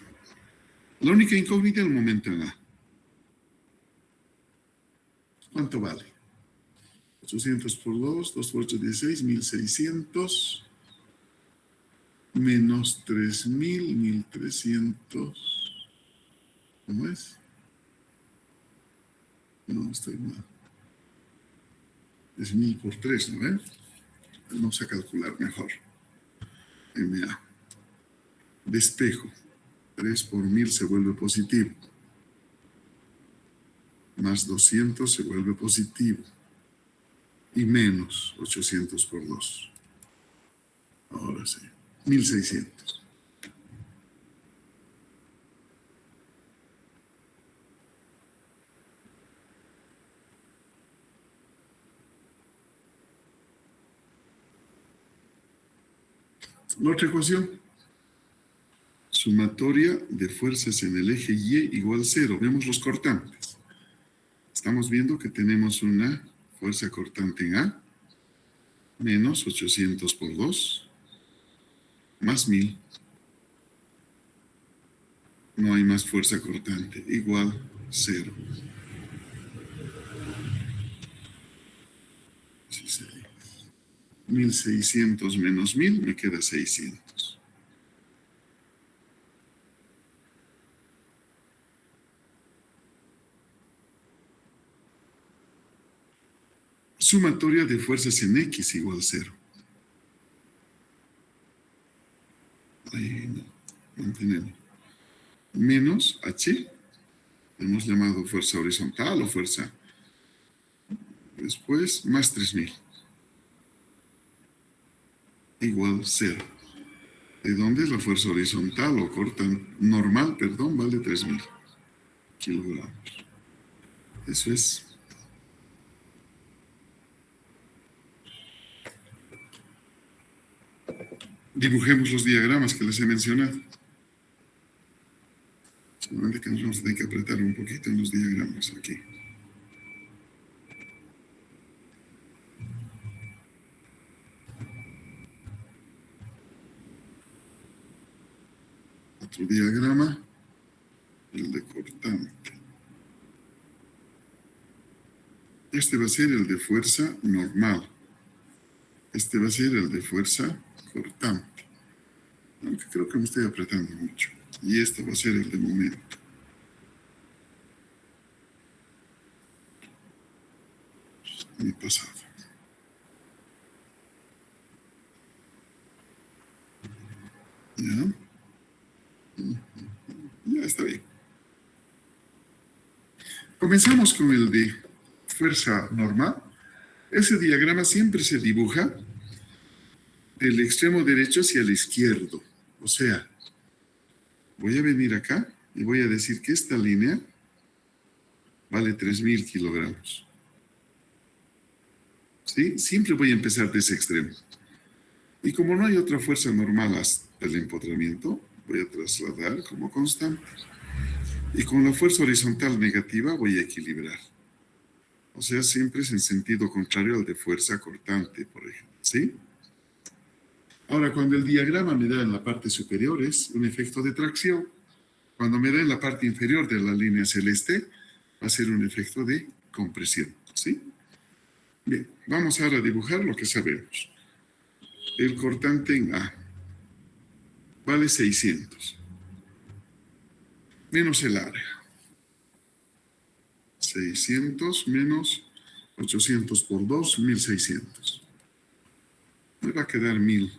La única incógnita es el momento en A. ¿Cuánto vale? 800 por 2, 2 por 8, 16, 1600. Menos 3000, 1300. ¿Cómo es? No, estoy mal. Es 1000 por 3, ¿no ven? Vamos a calcular mejor. MA. Despejo. 3 por 1000 se vuelve positivo. Más 200 se vuelve positivo. Y menos 800 por 2. Ahora sí. 1600. La otra ecuación. Sumatoria de fuerzas en el eje Y igual 0. Vemos los cortantes. Estamos viendo que tenemos una fuerza cortante en A, menos 800 por 2, más 1000. No hay más fuerza cortante, igual 0. 1600 menos 1000 me queda 600. Sumatoria de fuerzas en X igual 0. Ahí mantenemos. Menos H, hemos llamado fuerza horizontal o fuerza. Después, más 3000. Igual 0. ¿De dónde es la fuerza horizontal o corta? Normal, perdón, vale 3000 kilogramos. Eso es. Dibujemos los diagramas que les he mencionado. Solamente que nos vamos a tener que apretar un poquito en los diagramas aquí. Otro diagrama, el de cortante. Este va a ser el de fuerza normal. Este va a ser el de fuerza cortante. Aunque creo que me estoy apretando mucho. Y este va a ser el de momento. Mi pasado. ¿Ya? Ya está bien. Comenzamos con el de fuerza normal. Ese diagrama siempre se dibuja del extremo derecho hacia el izquierdo. O sea, voy a venir acá y voy a decir que esta línea vale 3000 kilogramos. ¿Sí? Siempre voy a empezar de ese extremo. Y como no hay otra fuerza normal hasta el empotramiento, voy a trasladar como constante. Y con la fuerza horizontal negativa voy a equilibrar. O sea, siempre es en sentido contrario al de fuerza cortante, por ejemplo, ¿sí? Ahora, cuando el diagrama me da en la parte superior es un efecto de tracción. Cuando me da en la parte inferior de la línea celeste, va a ser un efecto de compresión, ¿sí? Bien, vamos ahora a dibujar lo que sabemos. El cortante en A vale 600, menos el área. 600 menos 800 por 2, 1600. Me va a quedar 1000.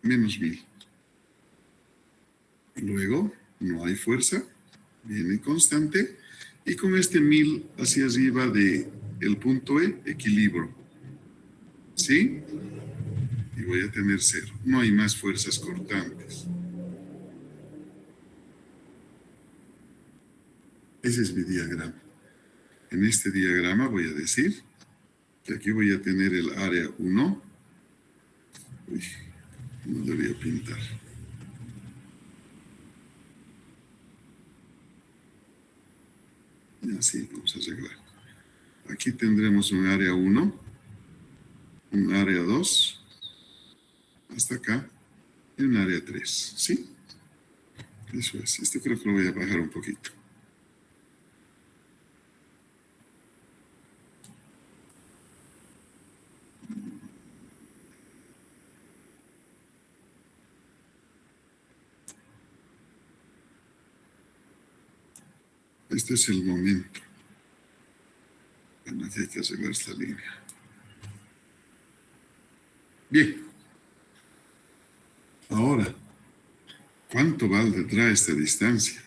Menos 1000. Luego, no hay fuerza, viene constante, y con este 1000 hacia arriba de el punto E, equilibro. ¿Sí? Y voy a tener 0. No hay más fuerzas cortantes. Ese es mi diagrama. En este diagrama voy a decir que aquí voy a tener el área 1. Uy, no debería pintar. Y así vamos a arreglar. Aquí tendremos un área 1, un área 2, hasta acá, y un área 3, ¿sí? Eso es. Esto creo que lo voy a bajar un poquito. Este es el momento. Bueno, aquí hay que arreglar esta línea. Bien. Ahora, ¿cuánto valdrá esta distancia?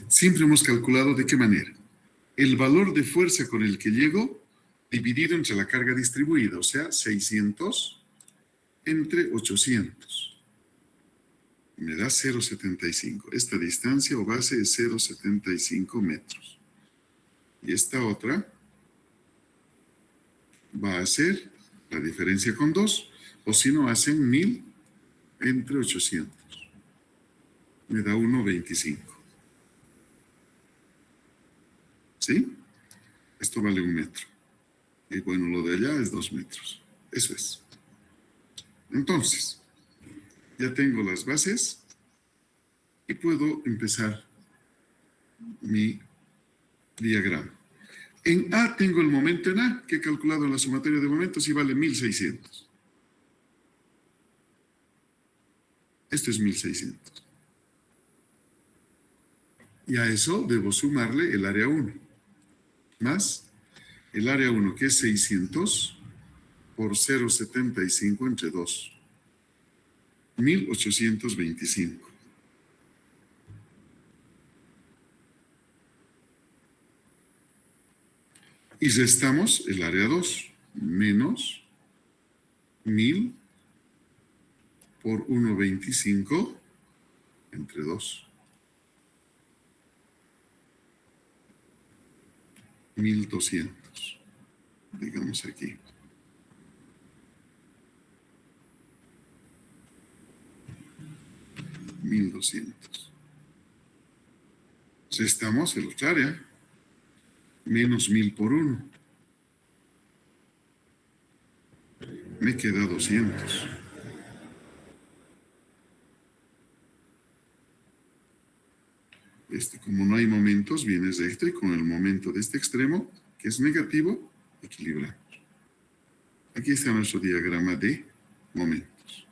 Siempre hemos calculado de qué manera. El valor de fuerza con el que llego dividido entre la carga distribuida, o sea, 600 entre 800. Me da 0,75. Esta distancia o base es 0,75 metros. Y esta otra va a ser la diferencia con 2, o si no, hacen 1000 entre 800. Me da 1,25. ¿Sí? Esto vale 1 metro. Y bueno, lo de allá es 2 metros. Eso es. Entonces, ya tengo las bases y puedo empezar mi diagrama. En A tengo el momento en A, que he calculado en la sumatoria de momentos y vale 1600. Esto es 1600. Y a eso debo sumarle el área 1, más el área 1, que es 600 por 0,75 entre 2. 1825. Y restamos el área 2, menos 1000 por 1,25 entre 2. 1200. Digamos aquí. $1,200. Restamos el otro área. Menos 1000 por 1. Me queda 200. Como no hay momentos, viene recto y con el momento de este extremo, que es negativo, equilibramos. Aquí está nuestro diagrama de momentos.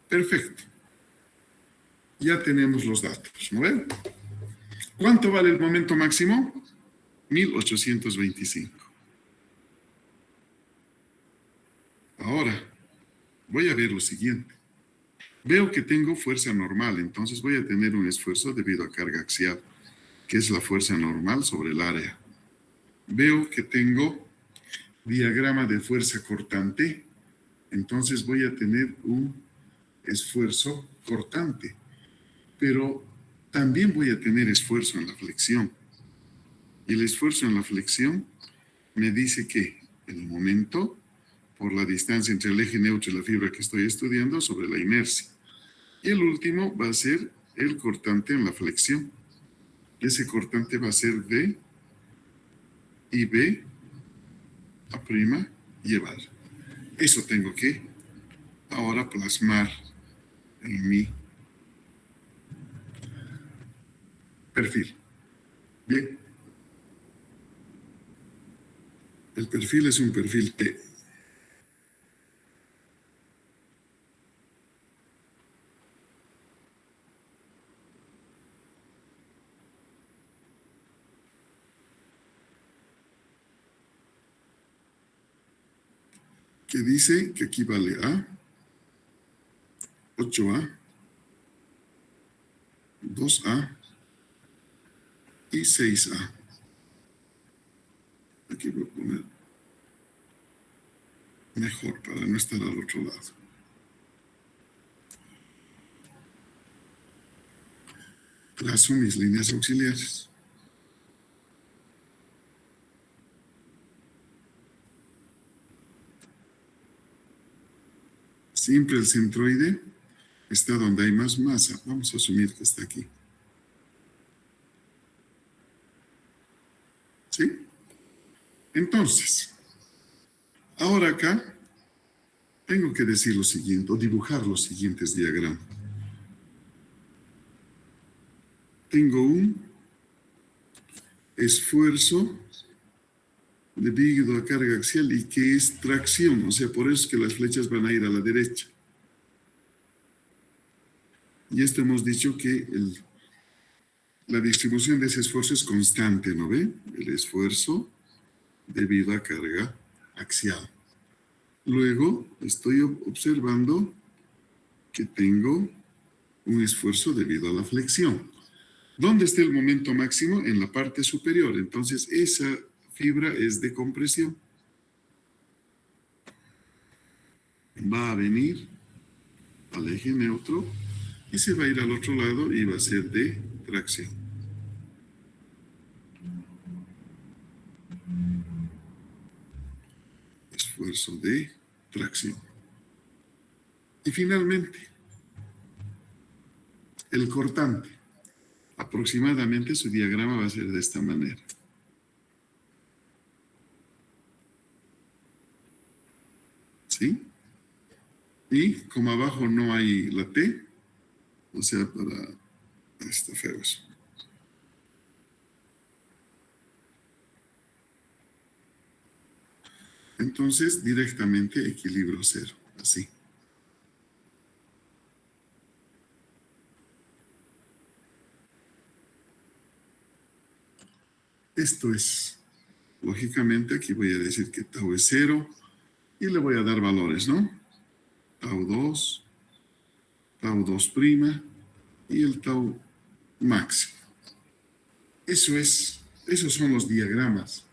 Perfecto. Ya tenemos los datos, ¿no ven? ¿Cuánto vale el momento máximo? 1825. Ahora, voy a ver lo siguiente. Veo que tengo fuerza normal, entonces voy a tener un esfuerzo debido a carga axial. que es la fuerza normal sobre el área. Veo que tengo diagrama de fuerza cortante, entonces voy a tener un esfuerzo cortante, pero también voy a tener esfuerzo en la flexión. Y el esfuerzo en la flexión me dice que el momento por la distancia entre el eje neutro y la fibra que estoy estudiando sobre la inercia. Y el último va a ser el cortante en la flexión. Ese cortante va a ser D y B a prima llevar. Eso tengo que ahora plasmar en mi perfil. Bien. El perfil es un perfil T. Que dice que aquí vale A, 8A, 2A y 6A. Aquí voy a poner mejor para no estar al otro lado. Trazo mis líneas auxiliares. Siempre el centroide está donde hay más masa. Vamos a asumir que está aquí. ¿Sí? Entonces, ahora acá tengo que decir lo siguiente, o dibujar los siguientes diagramas. Tengo un esfuerzo debido a carga axial y que es tracción, o sea, por eso es que las flechas van a ir a la derecha. Y esto hemos dicho que la distribución de ese esfuerzo es constante, ¿no ve? El esfuerzo debido a carga axial. Luego estoy observando que tengo un esfuerzo debido a la flexión. ¿Dónde está el momento máximo? En la parte superior. Entonces, esa fibra es de compresión. Va a venir al eje neutro y se va a ir al otro lado y va a ser de tracción. Esfuerzo de tracción. Y finalmente, el cortante. Aproximadamente su diagrama va a ser de esta manera. ¿Sí? Y como abajo no hay la T, o sea, para... Está feo eso. Entonces, directamente equilibrio cero, así. Esto es, lógicamente, aquí voy a decir que tau es 0 y le voy a dar valores, ¿no? Tau 2, tau 2' y el tau máximo. Esos son los diagramas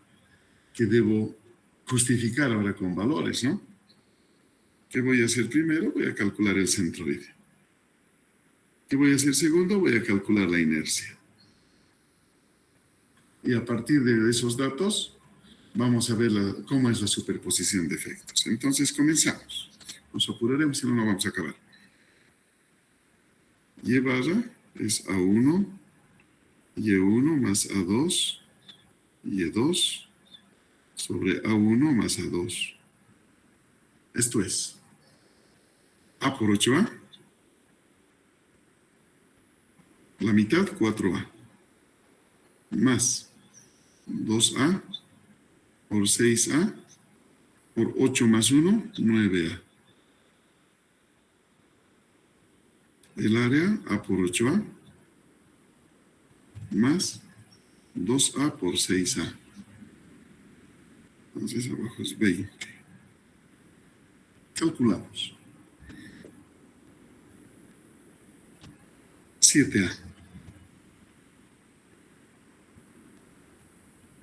que debo justificar ahora con valores, ¿no? ¿Qué voy a hacer primero? Voy a calcular el centroide. ¿Qué voy a hacer segundo? Voy a calcular la inercia. Y a partir de esos datos, vamos a ver cómo es la superposición de efectos. Entonces, comenzamos. Nos apuraremos, si no, no vamos a acabar. Y barra es A1, Y1 más A2, Y2 sobre A1 más A2. Esto es A por 8A, la mitad 4A, más 2A por 6A por 8 más 1, 9A. El área A por 8A más 2A por 6A. Entonces abajo es 20. Calculamos. 7A.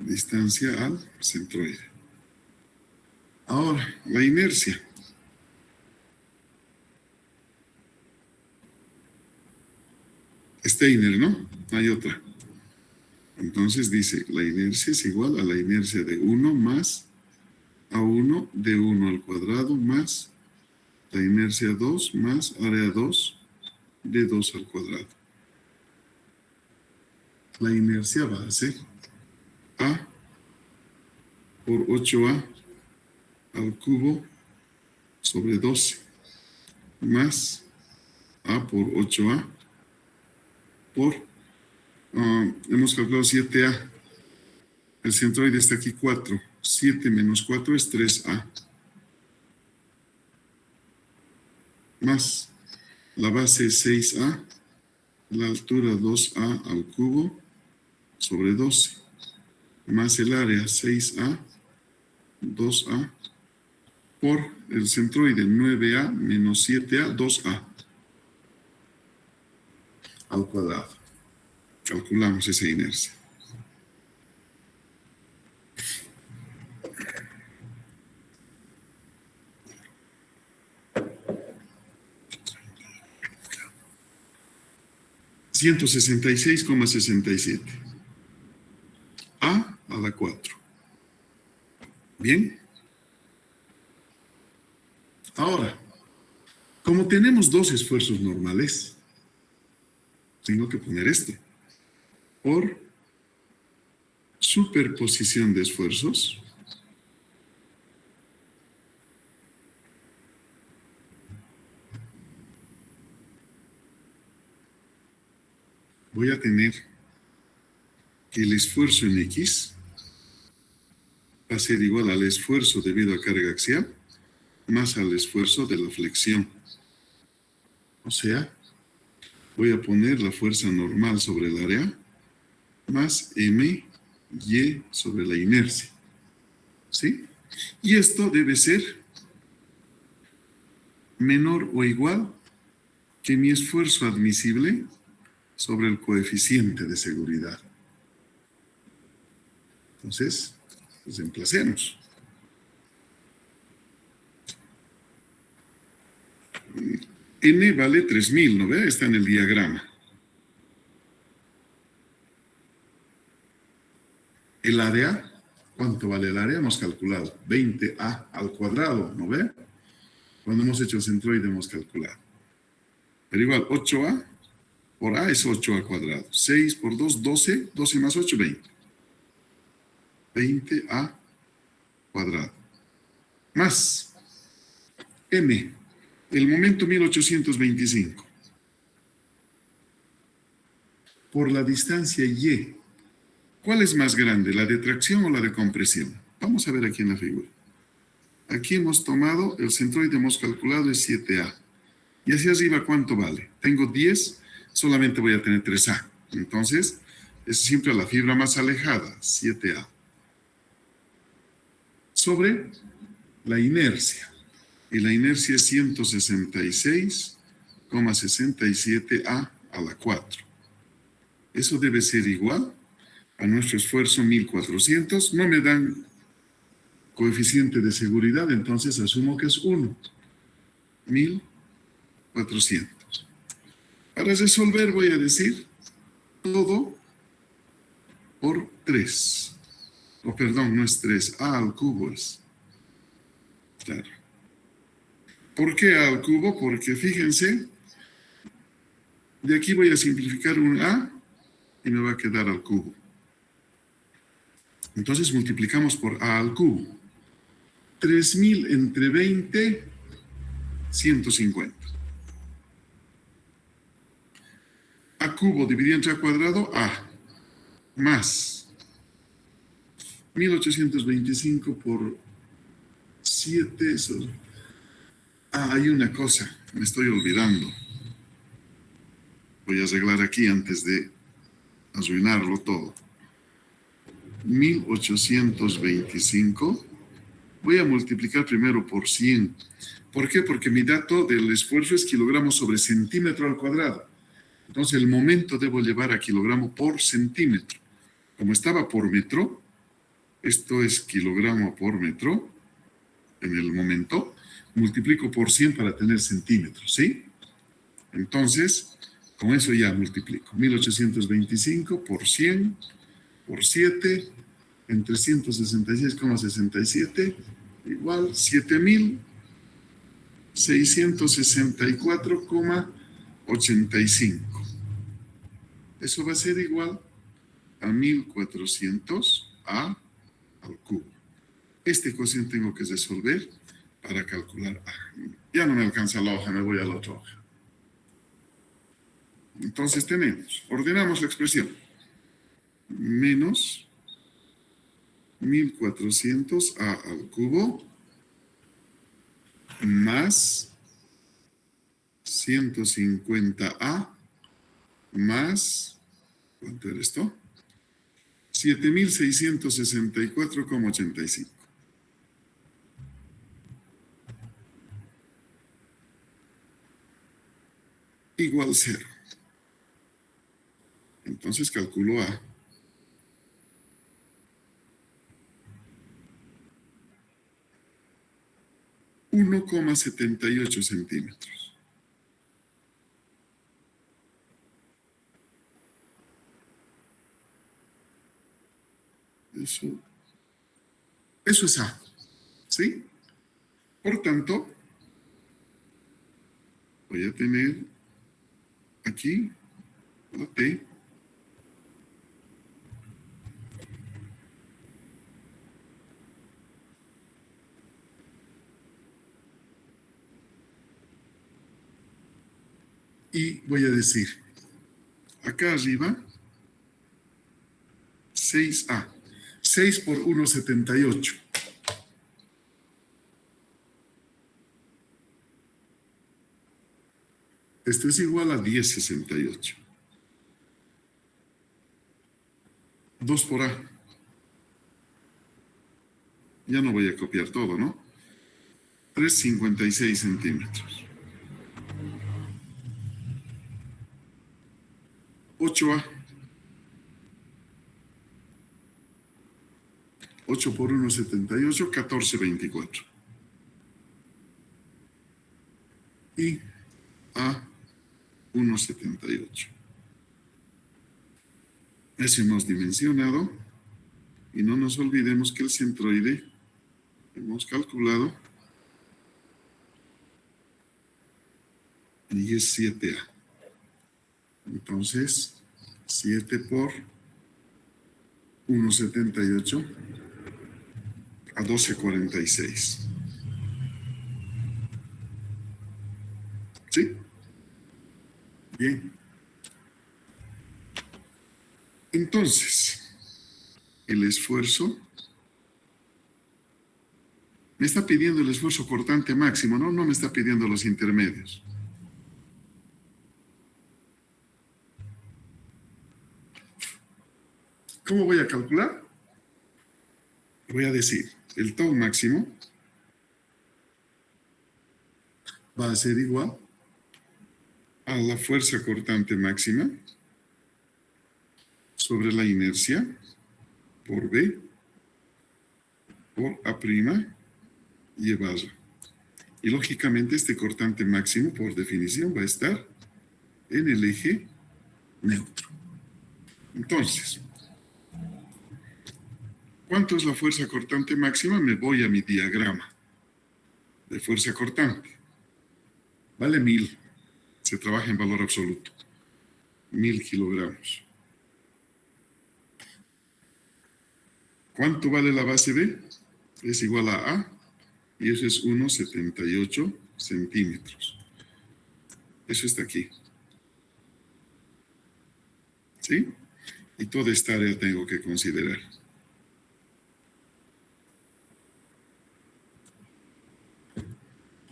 Distancia al centroide. Ahora, la inercia. Steiner, ¿no? Hay otra. Entonces dice, la inercia es igual a la inercia de 1 más A1 de 1 al cuadrado más la inercia 2 más área 2 de 2 al cuadrado. La inercia va a ser A por 8A al cubo sobre 12 más A por 8A por, hemos calculado 7A. El centroide está aquí 4. 7 menos 4 es 3A. Más la base es 6A, la altura 2A al cubo sobre 12, más el área 6A, 2A, por el centroide 9A menos 7A, 2A al cuadrado. Calculamos esa inercia. $166,67. A la 4. Bien. Ahora, como tenemos dos esfuerzos normales, tengo que poner esto. Por superposición de esfuerzos, voy a tener que el esfuerzo en X va a ser igual al esfuerzo debido a carga axial más al esfuerzo de la flexión. O sea, voy a poner la fuerza normal sobre el área más MY sobre la inercia. ¿Sí? Y esto debe ser menor o igual que mi esfuerzo admisible sobre el coeficiente de seguridad. Entonces, pues emplacemos. N vale 3000, ¿no ve? Está en el diagrama. El área, ¿cuánto vale el área? Hemos calculado 20A al cuadrado, ¿no ve? Cuando hemos hecho el centroide hemos calculado. Pero igual, 8A por A es 8 al cuadrado. 6 por 2, 12. 12 más 8, 20. 20A cuadrado. Más M, el momento 1825. Por la distancia Y. ¿Cuál es más grande, la de tracción o la de compresión? Vamos a ver aquí en la figura. Aquí hemos tomado, el centroide hemos calculado es 7A. Y hacia arriba, ¿cuánto vale? Tengo 10, solamente voy a tener 3A. Entonces, es siempre la fibra más alejada, 7A. Sobre la inercia. Y la inercia es 166,67A a la 4. Eso debe ser igual a nuestro esfuerzo 1400. No me dan coeficiente de seguridad, entonces asumo que es 1. 1400. Para resolver voy a decir todo por 3. O perdón, no es 3, A al cubo es. Claro. ¿Por qué A al cubo? Porque fíjense, de aquí voy a simplificar un A y me va a quedar al cubo. Entonces multiplicamos por A al cubo. 3000 entre 20, 150. A cubo dividido entre A cuadrado, A. Más 1825 por 7. Hay una cosa, me estoy olvidando. Voy a arreglar aquí antes de arruinarlo todo. 1825. Voy a multiplicar primero por 100. ¿Por qué? Porque mi dato del esfuerzo es kilogramos sobre centímetro al cuadrado. Entonces el momento debo llevar a kilogramo por centímetro. Como estaba por metro, Esto es kilogramo por metro en el momento. Multiplico por 100 para tener centímetros, ¿sí? Entonces, con eso ya multiplico. 1825 por 100 por 7 en 366,67 igual 7.664,85. Eso va a ser igual a 1400 a al cubo. Este cociente tengo que resolver para calcular A. Ya no me alcanza la hoja, me voy a la otra hoja. Entonces tenemos, ordenamos la expresión. Menos 1400 A al cubo más 150A más, ¿cuánto era esto? 7.664,85. Igual 0. Entonces calculo A. ,78 centímetros. Eso es A, ¿sí? Por tanto, voy a tener aquí la T y voy a decir, acá arriba, 6A. 6 por 1,78. Esto es igual a 10,68. 2 por A. Ya no voy a copiar todo, ¿no? 3,56 centímetros. 8A. 8 por 1,78, 14,24. Y A, 1,78. Eso hemos dimensionado. Y no nos olvidemos que el centroide hemos calculado y es 7A. Entonces, 7 por 1,78 a 12,46. ¿Sí? Bien. Entonces, el esfuerzo me está pidiendo el esfuerzo cortante máximo, ¿no? No me está pidiendo los intermedios. ¿Cómo voy a calcular? Voy a decir, el tau máximo va a ser igual a la fuerza cortante máxima sobre la inercia por B por A' y E barra. Y lógicamente este cortante máximo, por definición, va a estar en el eje neutro. Entonces, ¿cuánto es la fuerza cortante máxima? Me voy a mi diagrama de fuerza cortante. Vale 1000. Se trabaja en valor absoluto. 1000 kilogramos. ¿Cuánto vale la base B? Es igual a A y eso es 1,78 centímetros. Eso está aquí. ¿Sí? Y toda esta área tengo que considerar.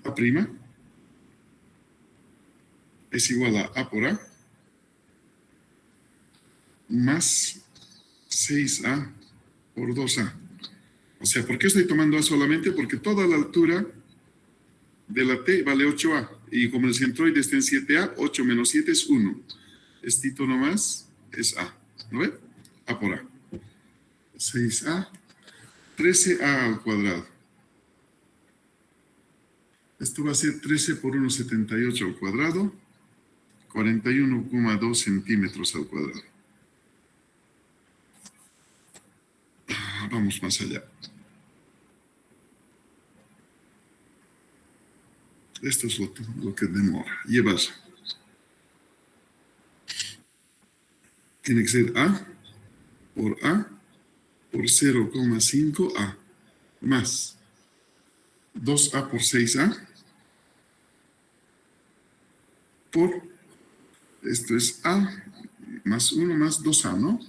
A' es igual a A por A más 6A por 2A. O sea, ¿por qué estoy tomando A solamente? Porque toda la altura de la T vale 8A. Y como el centroide está en 7A, 8 menos 7 es 1. Estito nomás es A. ¿No ve? A por A. 6A 13a al cuadrado. Esto va a ser 13 por 1,78 al cuadrado, 41,2 centímetros al cuadrado. Vamos más allá. Esto es lo que demora. Llevar. Tiene que ser A por 0,5A más 2A por 6A por, esto es A más 1 más 2A, ¿no?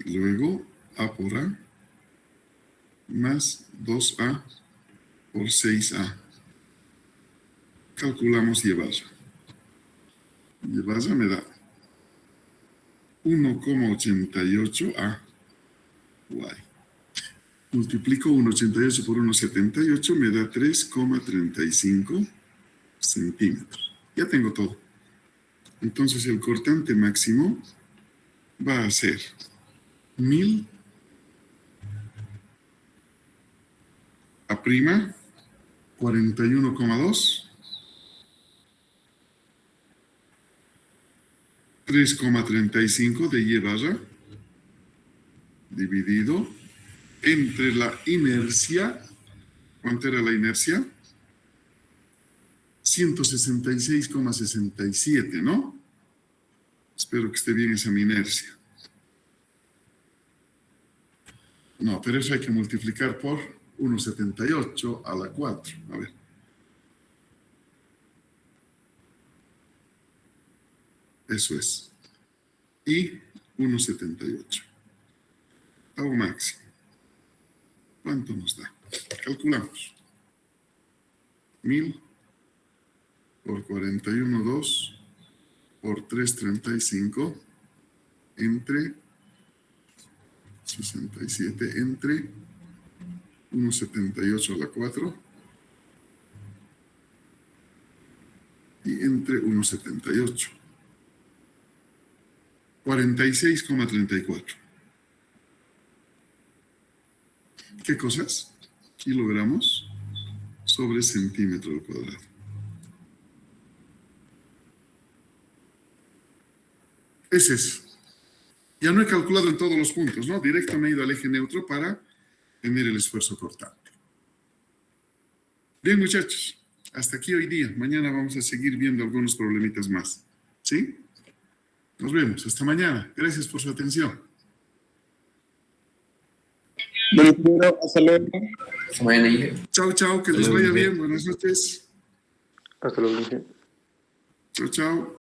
Y luego A por A más 2A por 6A. Calculamos llevarla. Llevarla me da 1,88A. Guay. Multiplico 1,88 por 1,78, me da 3,35 centímetros. Ya tengo todo. Entonces el cortante máximo va a ser 1000 A', 41,2, 3,35 de Y barra, dividido entre la inercia. ¿Cuánto era la inercia? 166,67, ¿no? Espero que esté bien esa mi inercia. No, pero eso hay que multiplicar por 1,78 a la 4. A ver. Eso es. Y 1,78. Pago máximo. ¿Cuánto nos da? Calculamos. 1000 por 41,2 por 3,35 entre 67 entre 1,78 a la 4 y entre 1,78. 46,34. ¿Qué cosas? Kilogramos sobre centímetro al cuadrado. Ese es. Ya no he calculado en todos los puntos, ¿no? Directo me he ido al eje neutro para tener el esfuerzo cortante. Bien, muchachos. Hasta aquí hoy día. Mañana vamos a seguir viendo algunos problemitas más. ¿Sí? Nos vemos. Hasta mañana. Gracias por su atención. Bueno, hasta luego. Hasta mañana. Chao, chao. Que les vaya bien. Buenas noches. Hasta luego. Chao, chao.